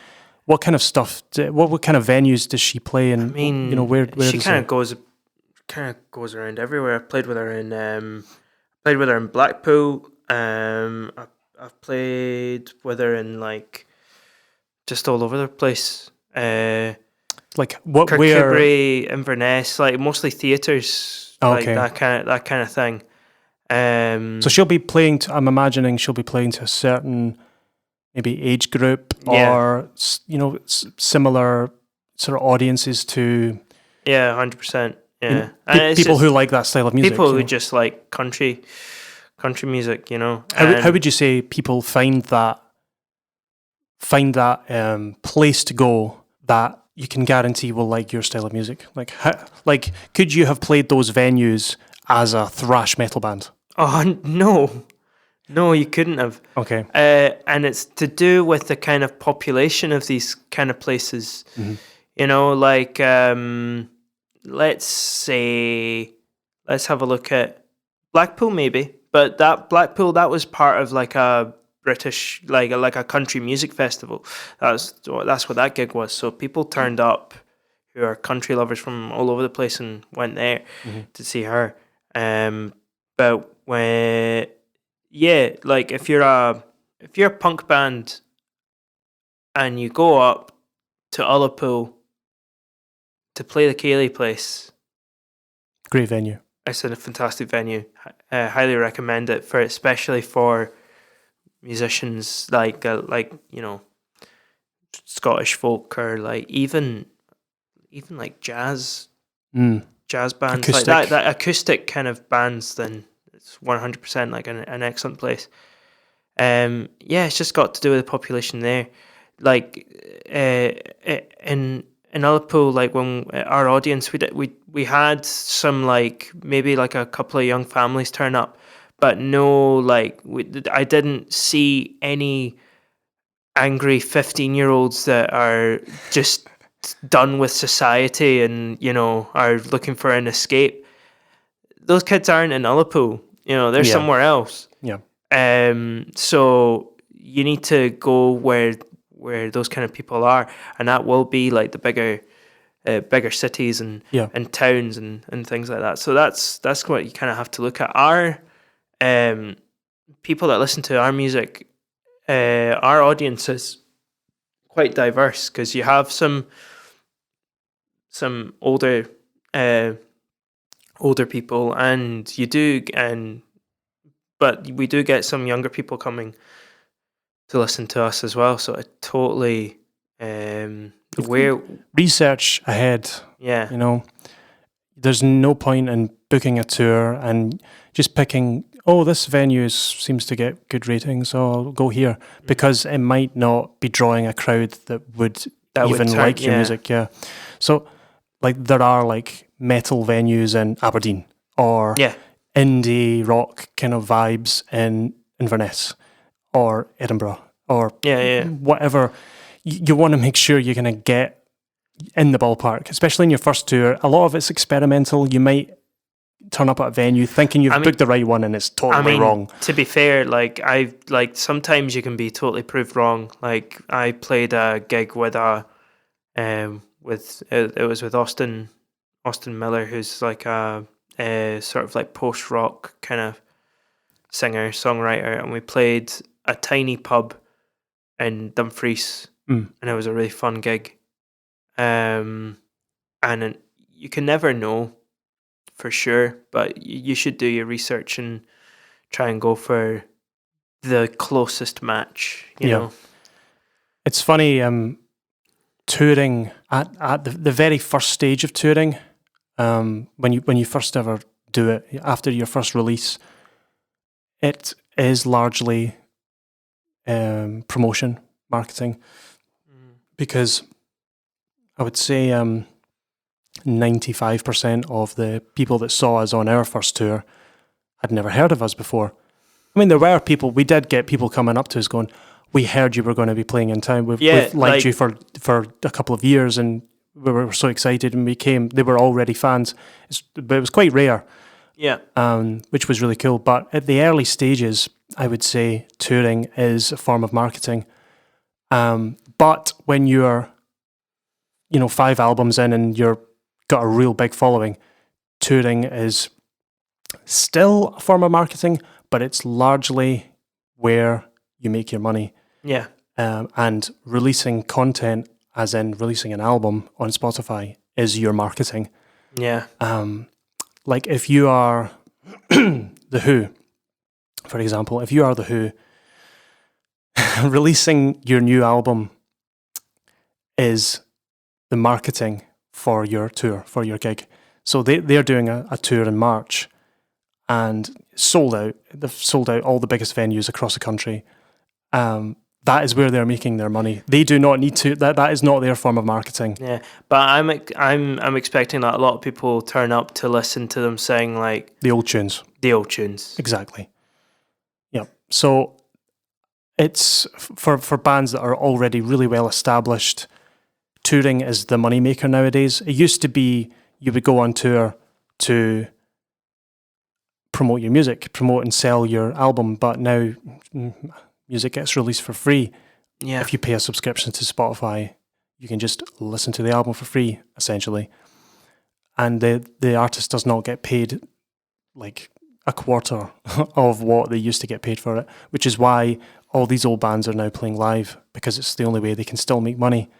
what kind of stuff? What kind of venues does she play? And where she kind of goes around everywhere. I've played with her in Blackpool. I've played with her in like just all over the place. Like what? Kirkcudbright, Inverness, like mostly theatres. Okay. Like that kind of thing. So she'll be playing I'm imagining she'll be playing to a certain maybe age group, or similar sort of audiences to 100%. Yeah, people who like that style of music. People who just like country music. How would you say people find that place to go that you can guarantee will like your style of music? Like, could you have played those venues as a thrash metal band? Oh, no, you couldn't have. Okay. And it's to do with the kind of population of these kind of places. Mm-hmm. Like, let's have a look at Blackpool maybe, but that Blackpool, that was part of like a British, like a country music festival. That's what that gig was. So people turned up who are country lovers from all over the place and went there to see her. But when like if you're a punk band and you go up to Ullapool to play the Cayley place, great venue. It's a fantastic venue. Highly recommend it especially for musicians like Scottish folk, or like even like jazz bands, acoustic. like that acoustic kind of bands. Then it's 100% like an excellent place. It's just got to do with the population there. Like in Ullapool, like when our audience, we had some like maybe like a couple of young families turn up, but no, like I didn't see any angry 15-year-olds that are just done with society and are looking for an escape. Those kids aren't in Ullapool. They're Yeah. somewhere else. Yeah. So you need to go where those kind of people are, and that will be like the bigger cities and Yeah. and towns and things like that. So that's what you kind of have to look at. Our people that listen to our music, our audience is quite diverse, because you have some older people, and but we do get some younger people coming to listen to us as well. So it totally where Research ahead. yeah There's no point in booking a tour and just picking, this venue seems to get good ratings, so I'll go here, because it might not be drawing a crowd that would like your music. Yeah. So like there are like metal venues in Aberdeen, or indie rock kind of vibes in Inverness or Edinburgh or whatever. You want to make sure you're going to get in the ballpark, especially in your first tour. A lot of it's experimental. You might turn up at a venue thinking you've booked the right one, and it's totally wrong. To be fair, sometimes you can be totally proved wrong. Like I played a gig with it was with Austin Miller, who's like a sort of like post rock kind of singer songwriter, and we played a tiny pub in Dumfries, and it was a really fun gig. And you can never know for sure, but you should do your research and try and go for the closest match. You know, it's funny. Touring at the very first stage of touring, when you first ever do it after your first release, it is largely promotion, marketing, because I would say 95% of the people that saw us on our first tour had never heard of us before. I mean, we did get people coming up to us going, "We heard you were going to be playing in town. We've liked you for a couple of years, and we were so excited, and they were already fans." But it was quite rare, which was really cool. But at the early stages, I would say touring is a form of marketing. But when you're 5 albums in and you're got a real big following, touring is still a form of marketing, but it's largely where you make your money. Yeah. And releasing content, as in releasing an album on Spotify, is your marketing. Yeah. Like if you are The Who, for example, if you are The Who, releasing your new album is the marketing for your tour, for your gig. So they're doing a tour in March, and sold out. They've sold out all the biggest venues across the country. That is where they're making their money. They do not need to. That is not their form of marketing. Yeah, but I'm expecting that a lot of people turn up to listen to them sing like the old tunes. Exactly. Yeah. So it's for bands that are already really well established. Touring is the moneymaker nowadays. It used to be you would go on tour to promote your music, promote and sell your album, but now music gets released for free. Yeah. If you pay a subscription to Spotify, you can just listen to the album for free, essentially. And the artist does not get paid like a quarter of what they used to get paid for it, which is why all these old bands are now playing live, because it's the only way they can still make money.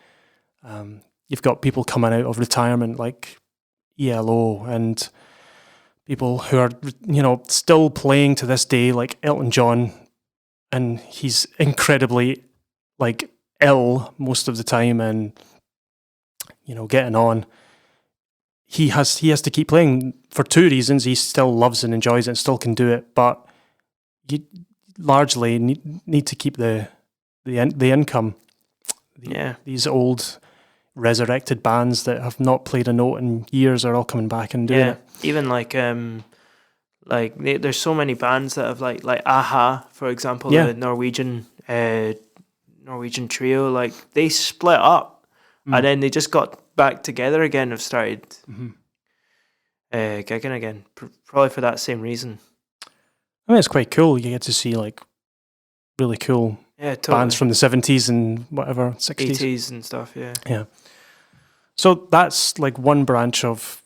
You've got people coming out of retirement like ELO and people who are, still playing to this day, like Elton John, and he's incredibly like ill most of the time, and getting on. He has to keep playing for 2 reasons. He still loves and enjoys it and still can do it, but you largely need to keep the income. These old resurrected bands that have not played a note in years are all coming back and doing it. Even like Like there's so many bands that have like Aha, for example, Yeah. the Norwegian trio. Like they split up, and then they just got back together again. Have started gigging again, probably for that same reason. I mean, it's quite cool. You get to see like really cool Yeah, totally. bands from the 70s and whatever, 60s. 80s and stuff. Yeah. Yeah. So that's like one branch of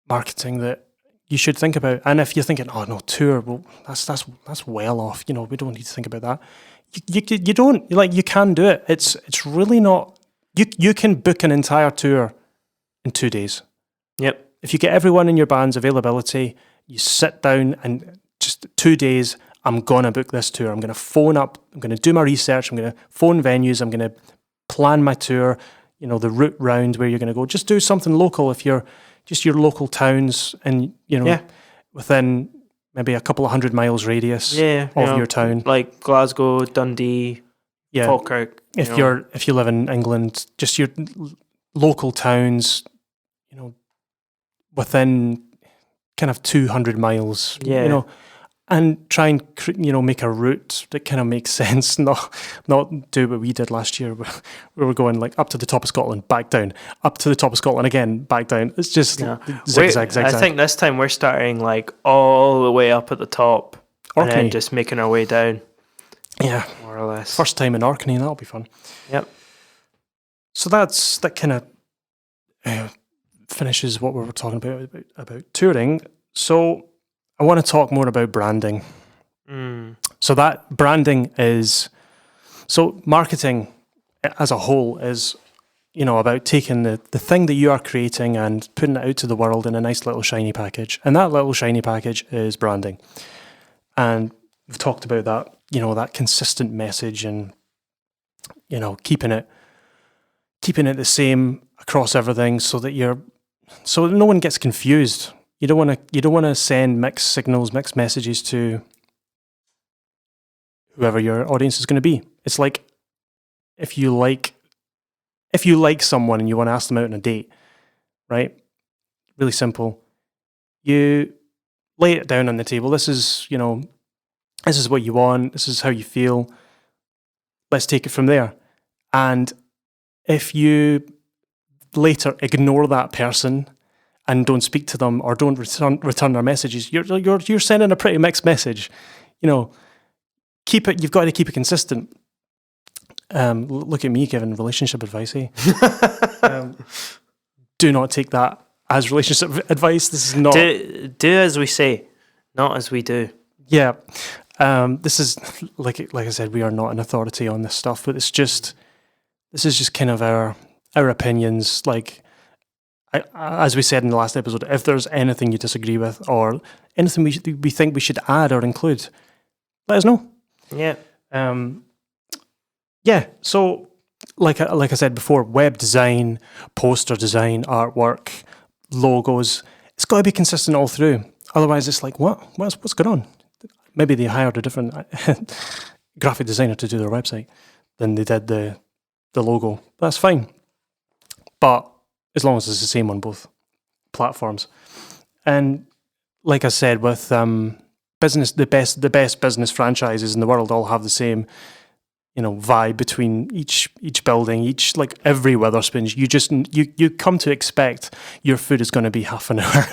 marketing that you should think about. And if you're thinking, oh no, tour, well, that's well off. You know, we don't need to think about that. You don't, like, you can do it. It's really not. You can book an entire tour in 2 days. Yep. If you get everyone in your band's availability, you sit down and just 2 days, I'm going to book this tour. I'm going to phone up, I'm going to do my research, I'm going to phone venues, I'm going to plan my tour, you know, the route round where you're going to go. Just do something local if you're just your local towns and, you know, within maybe a couple of 100 miles radius of your town. Like Glasgow, Dundee, Falkirk. If you live in England, just your local towns, you know, within kind of 200 miles, you know, and try and, you know, make a route that kind of makes sense, not do what we did last year. We were going like up to the top of Scotland, back down, up to the top of Scotland again, back down. It's just zigzag. I think this time we're starting like all the way up at the top and then just making our way down. Yeah. More or less. First time in Orkney, that'll be fun. Yep. So that kind of finishes what we were talking about touring. So I want to talk more about branding. So that branding so marketing as a whole is, you know, about taking the thing that you are creating and putting it out to the world in a nice little shiny package. And that little shiny package is branding. And we've talked about that, you know, that consistent message and, you know, keeping it the same across everything so no one gets confused. You don't want to send mixed signals, mixed messages to whoever your audience is going to be. It's like if you like someone and you want to ask them out on a date, right? Really simple. You lay it down on the table. This is what you want. This is how you feel. Let's take it from there. And if you later ignore that person and don't speak to them or don't return their messages, you're sending a pretty mixed message. You know, you've got to keep it consistent. Look at me giving relationship advice, eh? Do not take that as relationship advice. This is not... Do as we say, not as we do. Yeah. This is, like I said, we are not an authority on this stuff, but this is just kind of our opinions. Like, as we said in the last episode, if there's anything you disagree with or anything we think we should add or include, let us know. Yeah. So, like I said before, web design, poster design, artwork, logos, it's got to be consistent all through. Otherwise, it's like, what's going on? Maybe they hired a different graphic designer to do their website than they did the logo. That's fine. But as long as it's the same on both platforms. And like I said, with business, the best business franchises in the world all have the same, you know, vibe between each building, like every Wetherspoons. You come to expect your food is going to be half an hour.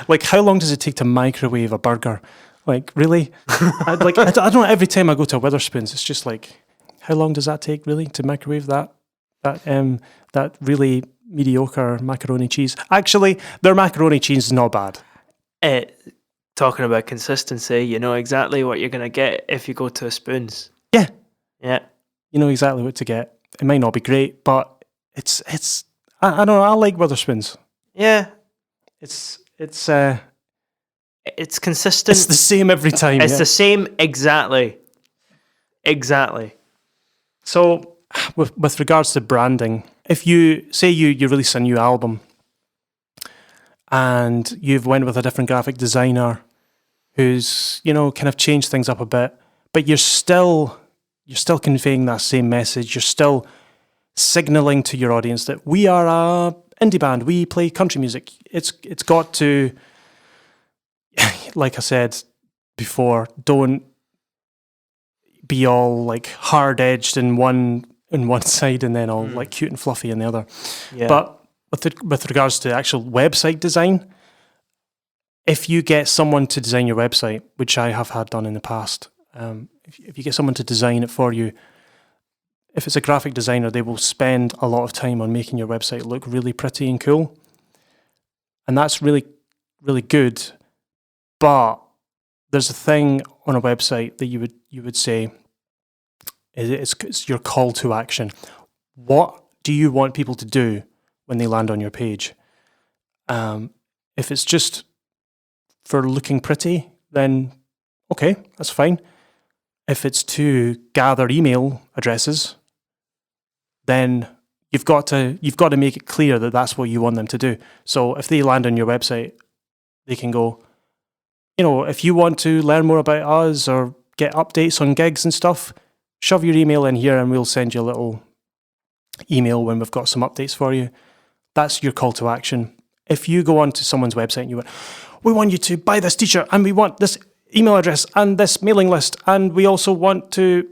Like, how long does it take to microwave a burger? Like, really? I don't know. Every time I go to a Wetherspoons, it's just like, how long does that take, really, to microwave that really mediocre macaroni cheese? Actually, their macaroni cheese is not bad. Talking about consistency, you know exactly what you're going to get if you go to a Spoons. Yeah. Yeah. You know exactly what to get. It might not be great, but it's I don't know, I like Wetherspoons. Yeah. It's consistent. It's the same every time. It's the same exactly. Exactly. So with regards to branding, if you say you release a new album and you've went with a different graphic designer who's, you know, kind of changed things up a bit, but you're still conveying that same message, you're still signaling to your audience that we are a indie band, we play country music. It's got to like I said before, don't be all like hard edged in one side and then all like cute and fluffy in the other. Yeah. But with regards to actual website design, if you get someone to design your website, which I have had done in the past, if you get someone to design it for you, if it's a graphic designer, they will spend a lot of time on making your website look really pretty and cool. And that's really, really good. But there's a thing on a website that you would say it's your call to action. What do you want people to do when they land on your page? If it's just for looking pretty, then okay, that's fine. If it's to gather email addresses, then you've got to make it clear that that's what you want them to do. So if they land on your website, they can go, if you want to learn more about us or get updates on gigs and stuff, shove your email in here and we'll send you a little email when we've got some updates for you. That's your call to action. If you go onto someone's website and you went, we want you to buy this t-shirt and we want this email address and this mailing list and we also want to,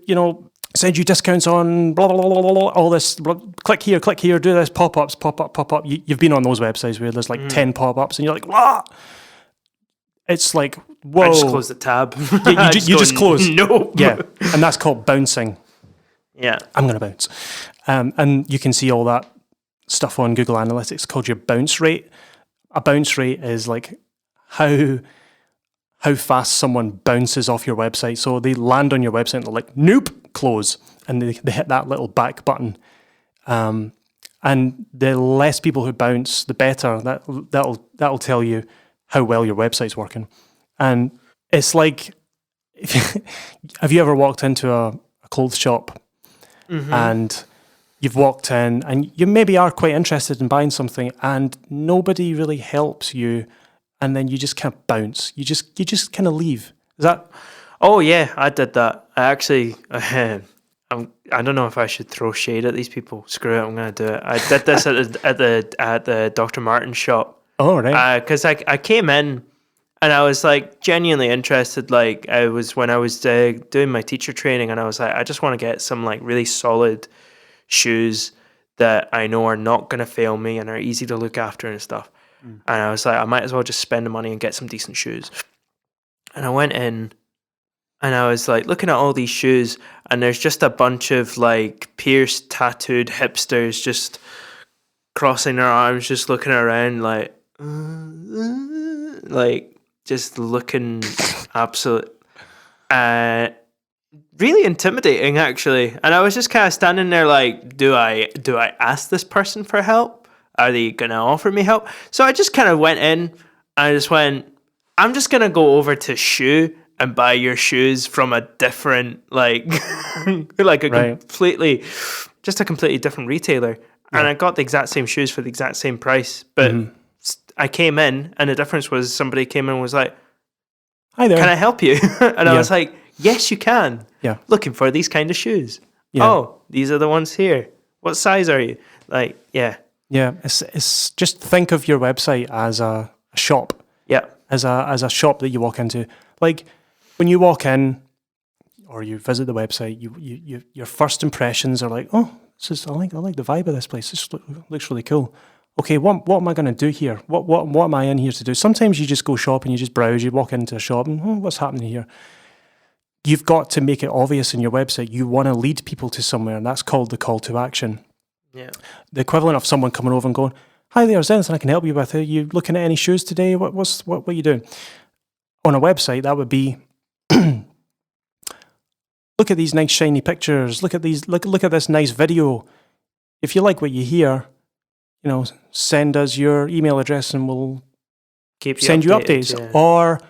send you discounts on blah, blah, blah, blah, blah, all this, blah, click here, do this, pop-ups, pop up. You've been on those websites where there's like 10 pop-ups and you're like, wow. It's like, whoa. I just close the tab. Yeah, you just close. No. Yeah, and that's called bouncing. Yeah. I'm going to bounce. And you can see all that stuff on Google Analytics called your bounce rate. A bounce rate is like how fast someone bounces off your website. So they land on your website and they're like, nope, close. And they hit that little back button. And the less people who bounce, the better. That'll tell you how well your website's working. And it's like, have you ever walked into a clothes shop and you've walked in and you maybe are quite interested in buying something and nobody really helps you and then you just kind of bounce. You just kind of leave. Is that? Oh yeah, I did that. I actually, I don't know if I should throw shade at these people. Screw it, I'm gonna do it. I did this at the Dr. Martens shop. Oh right. Because I came in and I was like genuinely interested. Like when I was doing my teacher training, and I was like, I just want to get some like really solid shoes that I know are not gonna fail me and are easy to look after and stuff. And I was like, I might as well just spend the money and get some decent shoes. And I went in and I was like looking at all these shoes, and there's just a bunch of like pierced, tattooed hipsters just crossing their arms, just looking around like just looking absolute, really intimidating actually. And I was just kind of standing there like, do I ask this person for help? Are they gonna offer me help? So I just kind of went in and I just went, I'm just gonna go over to Shoe and buy your shoes from a different completely different retailer. Yeah. And I got the exact same shoes for the exact same price. But I came in and the difference was somebody came in and was like, hi there, can I help you? And I was like, yes, you can. Yeah. Looking for these kind of shoes. Yeah. Oh, these are the ones here. What size are you? Like, yeah. Yeah, it's just think of your website as a shop. Yeah. As a shop that you walk into. Like when you walk in or you visit the website, your first impressions are like, oh, I like the vibe of this place. This looks really cool. Okay, what am I going to do here? What am I in here to do? Sometimes you just go shop and you just browse. You walk into a shop and what's happening here? You've got to make it obvious in your website. You want to lead people to somewhere, and that's called the call to action. Yeah. The equivalent of someone coming over and going, hi there, is there anything I can help you with? Are you looking at any shoes today? What are you doing? On a website, that would be, look at these nice shiny pictures. Look at this nice video. If you like what you hear, send us your email address and we'll send you updates. Yeah. Or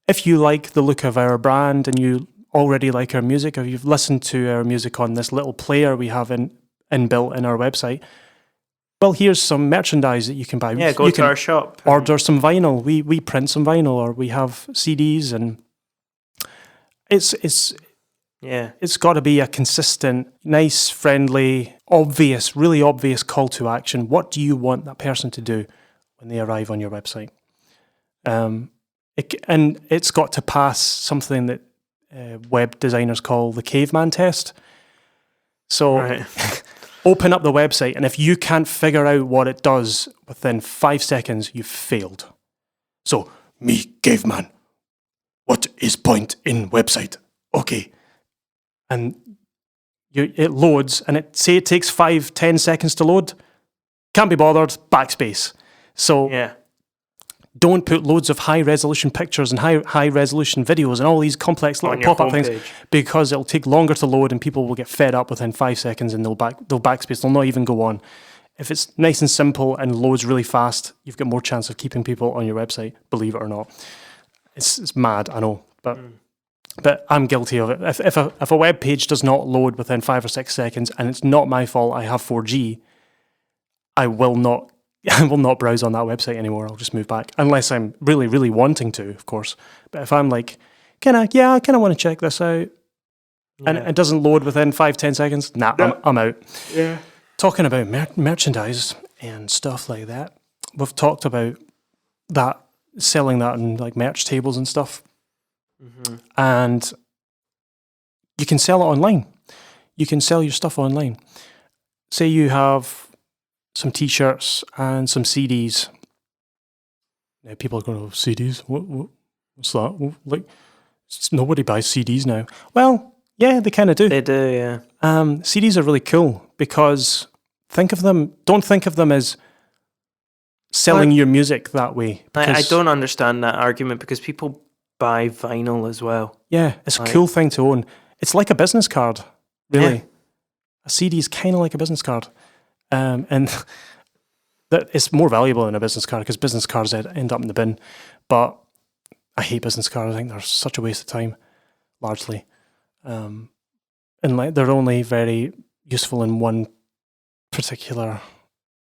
if you like the look of our brand and you already like our music, or you've listened to our music on this little player we have inbuilt in our website, well, here's some merchandise that you can buy. Yeah, go to our shop. Order some vinyl. We print some vinyl, or we have CDs, and it's got to be a consistent, nice, friendly, really obvious call to action. What do you want that person to do when they arrive on your website? And it's got to pass something that web designers call the caveman test. So Right. open up the website, and if you can't figure out what it does within 5 seconds, you've failed. So, me, caveman, what is point in website? Okay. And it loads, and it takes 5-10 seconds to load. Can't be bothered, backspace. So Yeah. don't put loads of high-resolution pictures and high-resolution videos and all these complex little On your pop-up things, homepage. because it'll take longer to load and people will get fed up within 5 seconds and they'll backspace. They'll not even go on. If it's nice and simple and loads really fast, you've got more chance of keeping people on your website, believe it or not. It's mad, I know, but I'm guilty of it. If a web page does not load within 5 or 6 seconds and it's not my fault, I have 4G, I will not browse on that website anymore. I'll just move back, unless I'm really, really wanting to, of course. But if I'm like, I kind of want to check this out, and it doesn't load within 5-10 seconds, I'm out. Yeah. Talking about merchandise and stuff like that, we've talked about that, selling that in like merch tables and stuff. Mm-hmm. And you can sell it online. You can sell your stuff online. Say you have some t-shirts and some CDs. Now people are going, oh, CDs? What's that? Like, nobody buys CDs now. Well, yeah, they kind of do. They do, yeah. CDs are really cool because don't think of them as selling your music that way. I don't understand that argument, because people buy vinyl as well. Yeah, it's a cool thing to own. It's like a business card, really. Yeah. A CD is kind of like a business card. And that it's more valuable than a business card, because business cards end up in the bin. But I hate business cards. I think they're such a waste of time, largely. And like they're only very useful in one particular.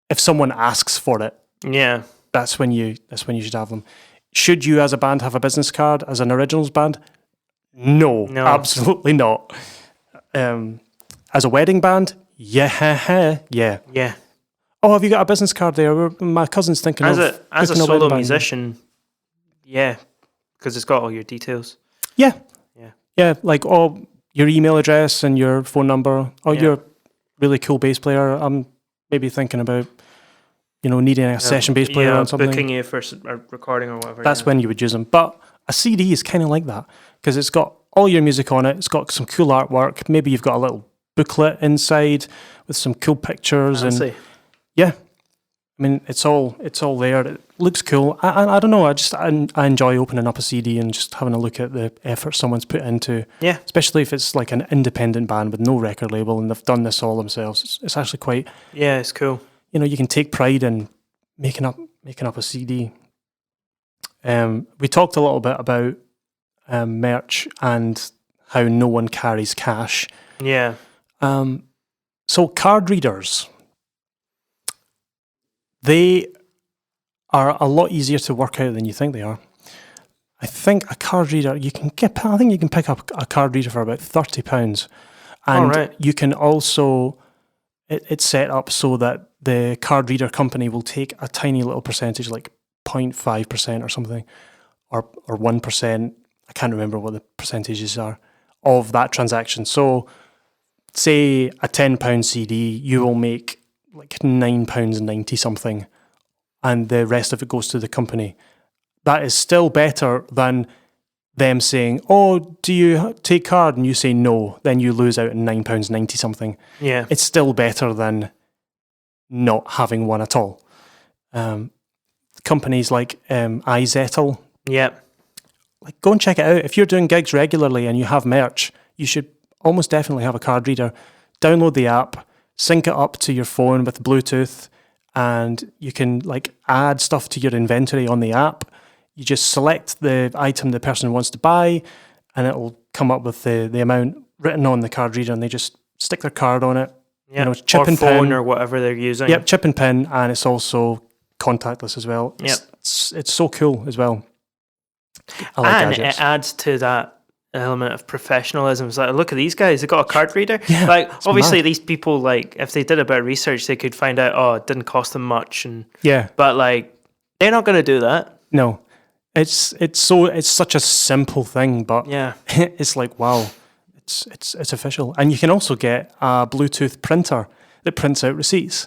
If someone asks for it, Yeah. that's when you should have them. Should you, as a band, have a business card as an originals band? No. Absolutely not. As a wedding band, yeah. Yeah. Oh, have you got a business card there? My cousin's thinking As of a booking solo wedding band. musician, yeah, because it's got all your details. Yeah, like your email address and your phone number. Oh, Yeah. you're a really cool bass player. I'm maybe thinking about, needing a session bass player or something. Booking you for a recording or whatever. That's when you would use them. But a CD is kind of like that, because it's got all your music on it. It's got some cool artwork. Maybe you've got a little booklet inside with some cool pictures. Yeah, I mean, it's all there. It looks cool. I don't know. I enjoy opening up a CD and just having a look at the effort someone's put into. Yeah. Especially if it's like an independent band with no record label and they've done this all themselves. It's actually quite. Yeah, it's cool. You can take pride in making up a CD. We talked a little bit about merch and how no one carries cash. Yeah. So card readers. They are a lot easier to work out than you think they are. I think a card reader, I think you can pick up a card reader for about £30. And right. you can also, it's set up so that the card reader company will take a tiny little percentage, like 0.5% or something, or 1%, I can't remember what the percentages are, of that transaction. So say a £10 CD, you will make like £9.90 something, and the rest of it goes to the company. That is still better than them saying, oh, do you take card? And you say no, then you lose out in £9.90 something. Yeah. It's still better than not having one at all. Companies like iZettle, Yeah. like go and check it out. If you're doing gigs regularly and you have merch, you should almost definitely have a card reader. Download the app, sync it up to your phone with Bluetooth, and you can like add stuff to your inventory on the app. You just select the item the person wants to buy, and it'll come up with the amount written on the card reader, and they just stick their card on it. Yeah. Chip or and phone pin or whatever they're using. Yep, chip and pin, and it's also contactless as well. Yep. It's so cool as well. I like And gadgets. it adds to that element of professionalism. It's like, look at these guys, they got a card reader. Yeah, like it's obviously mad. these people, like if they did a bit of research, they could find out, oh, it didn't cost them much, Yeah, but like they're not going to do that. no. It's such a simple thing, but Yeah. it's like, wow, it's official. And you can also get a Bluetooth printer that prints out receipts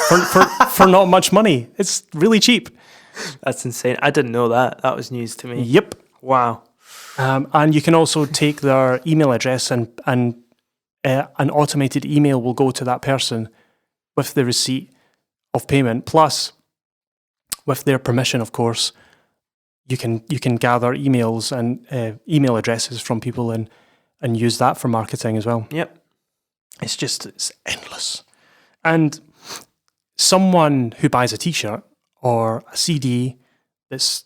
for not much money. It's really cheap. That's insane. I didn't know that. That was news to me. Yep. Wow. And you can also take their email address and an automated email will go to that person with the receipt of payment. Plus, with their permission, of course, you can gather emails and email addresses from people and use that for marketing as well. Yep. It's endless. And someone who buys a T-shirt or a CD that's,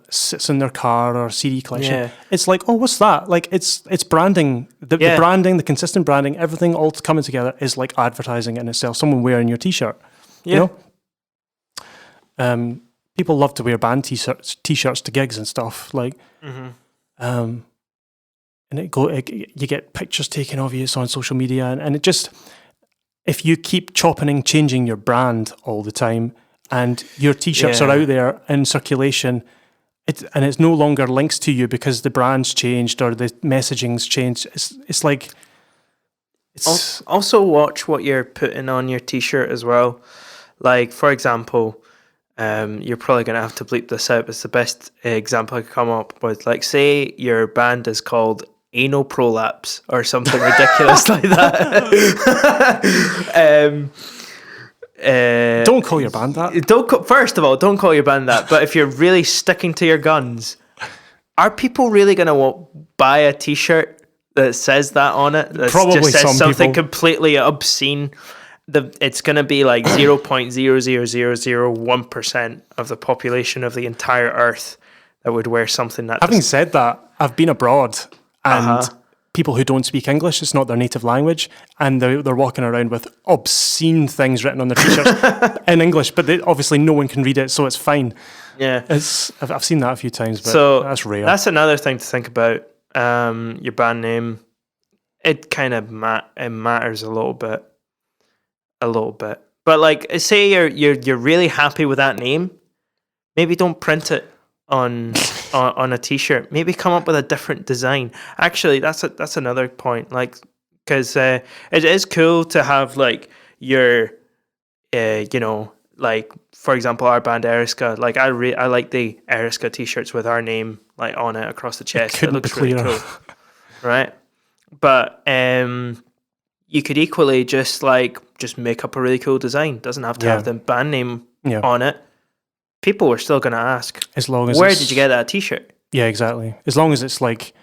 sits in their car or CD collection, it's like, oh, what's that? Like, it's branding. The branding, the consistent branding, everything all coming together is like advertising in itself. Someone wearing your T-shirt, you know? People love to wear band T-shirts to gigs and stuff. Like, and you get pictures taken of you. It's on social media, and it just, if you keep changing your brand all the time, and your T-shirts are out there in circulation, and it's no longer links to you because the brand's changed or the messaging's changed. It's like, it's also watch what you're putting on your T-shirt as well. Like, for example, you're probably going to have to bleep this out. It's the best example I could come up with. Like, say your band is called Anal Prolapse or something ridiculous like that. Don't call your band that. First of all, don't call your band that. But if you're really sticking to your guns, are people really going to buy a T-shirt that says that on it? That Probably just says something people. completely obscene. It's going to be like 0.00001% of the population of the entire Earth that would wear something that. Having said that, I've been abroad and people who don't speak English, it's not their native language, and they're walking around with obscene things written on their T-shirts in English, but obviously no one can read it, so it's fine. Yeah, I've seen that a few times, but that's rare. That's another thing to think about. Your band name, it kind of it matters a little bit. But like, say you're really happy with that name, maybe don't print it on a T-shirt. Maybe come up with a different design. Actually, that's another point. Like, because it is cool to have like your, like, for example, our band Eriska. Like, I like the Eriska T-shirts with our name like on it across the chest. It looks really cool, right? But you could equally just make up a really cool design. Doesn't have to have the band name on it. People are still going to ask, as long as where did you get that T-shirt? Yeah, exactly. As long as it's like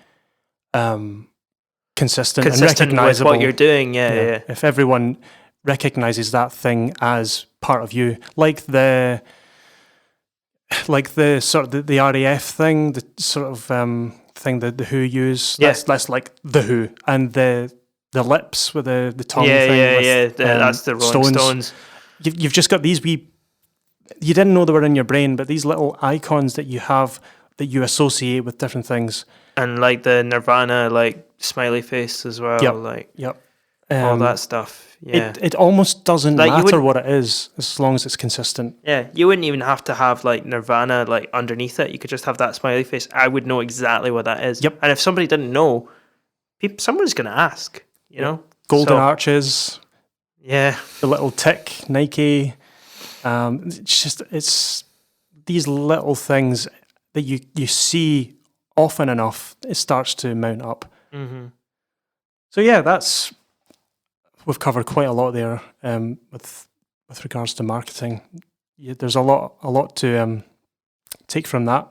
consistent and recognizable with what you're doing. Yeah. If everyone recognizes that thing as part of you, like the sort of the RAF thing, the sort of thing that the Who use. That's like the Who, and the lips with the tongue thing. That's the Rolling Stones. You've just got these wee. You didn't know they were in your brain, but these little icons that you have that you associate with different things. And like the Nirvana, like smiley face as well. Yep. All that stuff. Yeah. It almost doesn't matter what it is, as long as it's consistent. Yeah. You wouldn't even have to have like Nirvana like underneath it. You could just have that smiley face. I would know exactly what that is. Yep. And if somebody didn't know, someone's going to ask, you know? Golden arches. Yeah. The little tick, Nike. It's these little things that you see often enough, it starts to mount up. Mm-hmm. So yeah, we've covered quite a lot there with regards to marketing. There's a lot to take from that.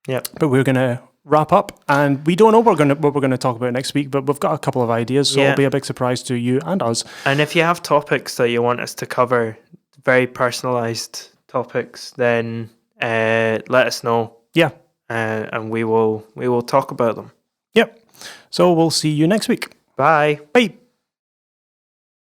Yeah. But we're gonna wrap up, and we don't know what we're gonna talk about next week, but we've got a couple of ideas, so it'll be a big surprise to you and us. And if you have topics that you want us to cover, very personalized topics, then let us know. Yeah. And we will talk about them. Yep. So we'll see you next week. Bye. Bye.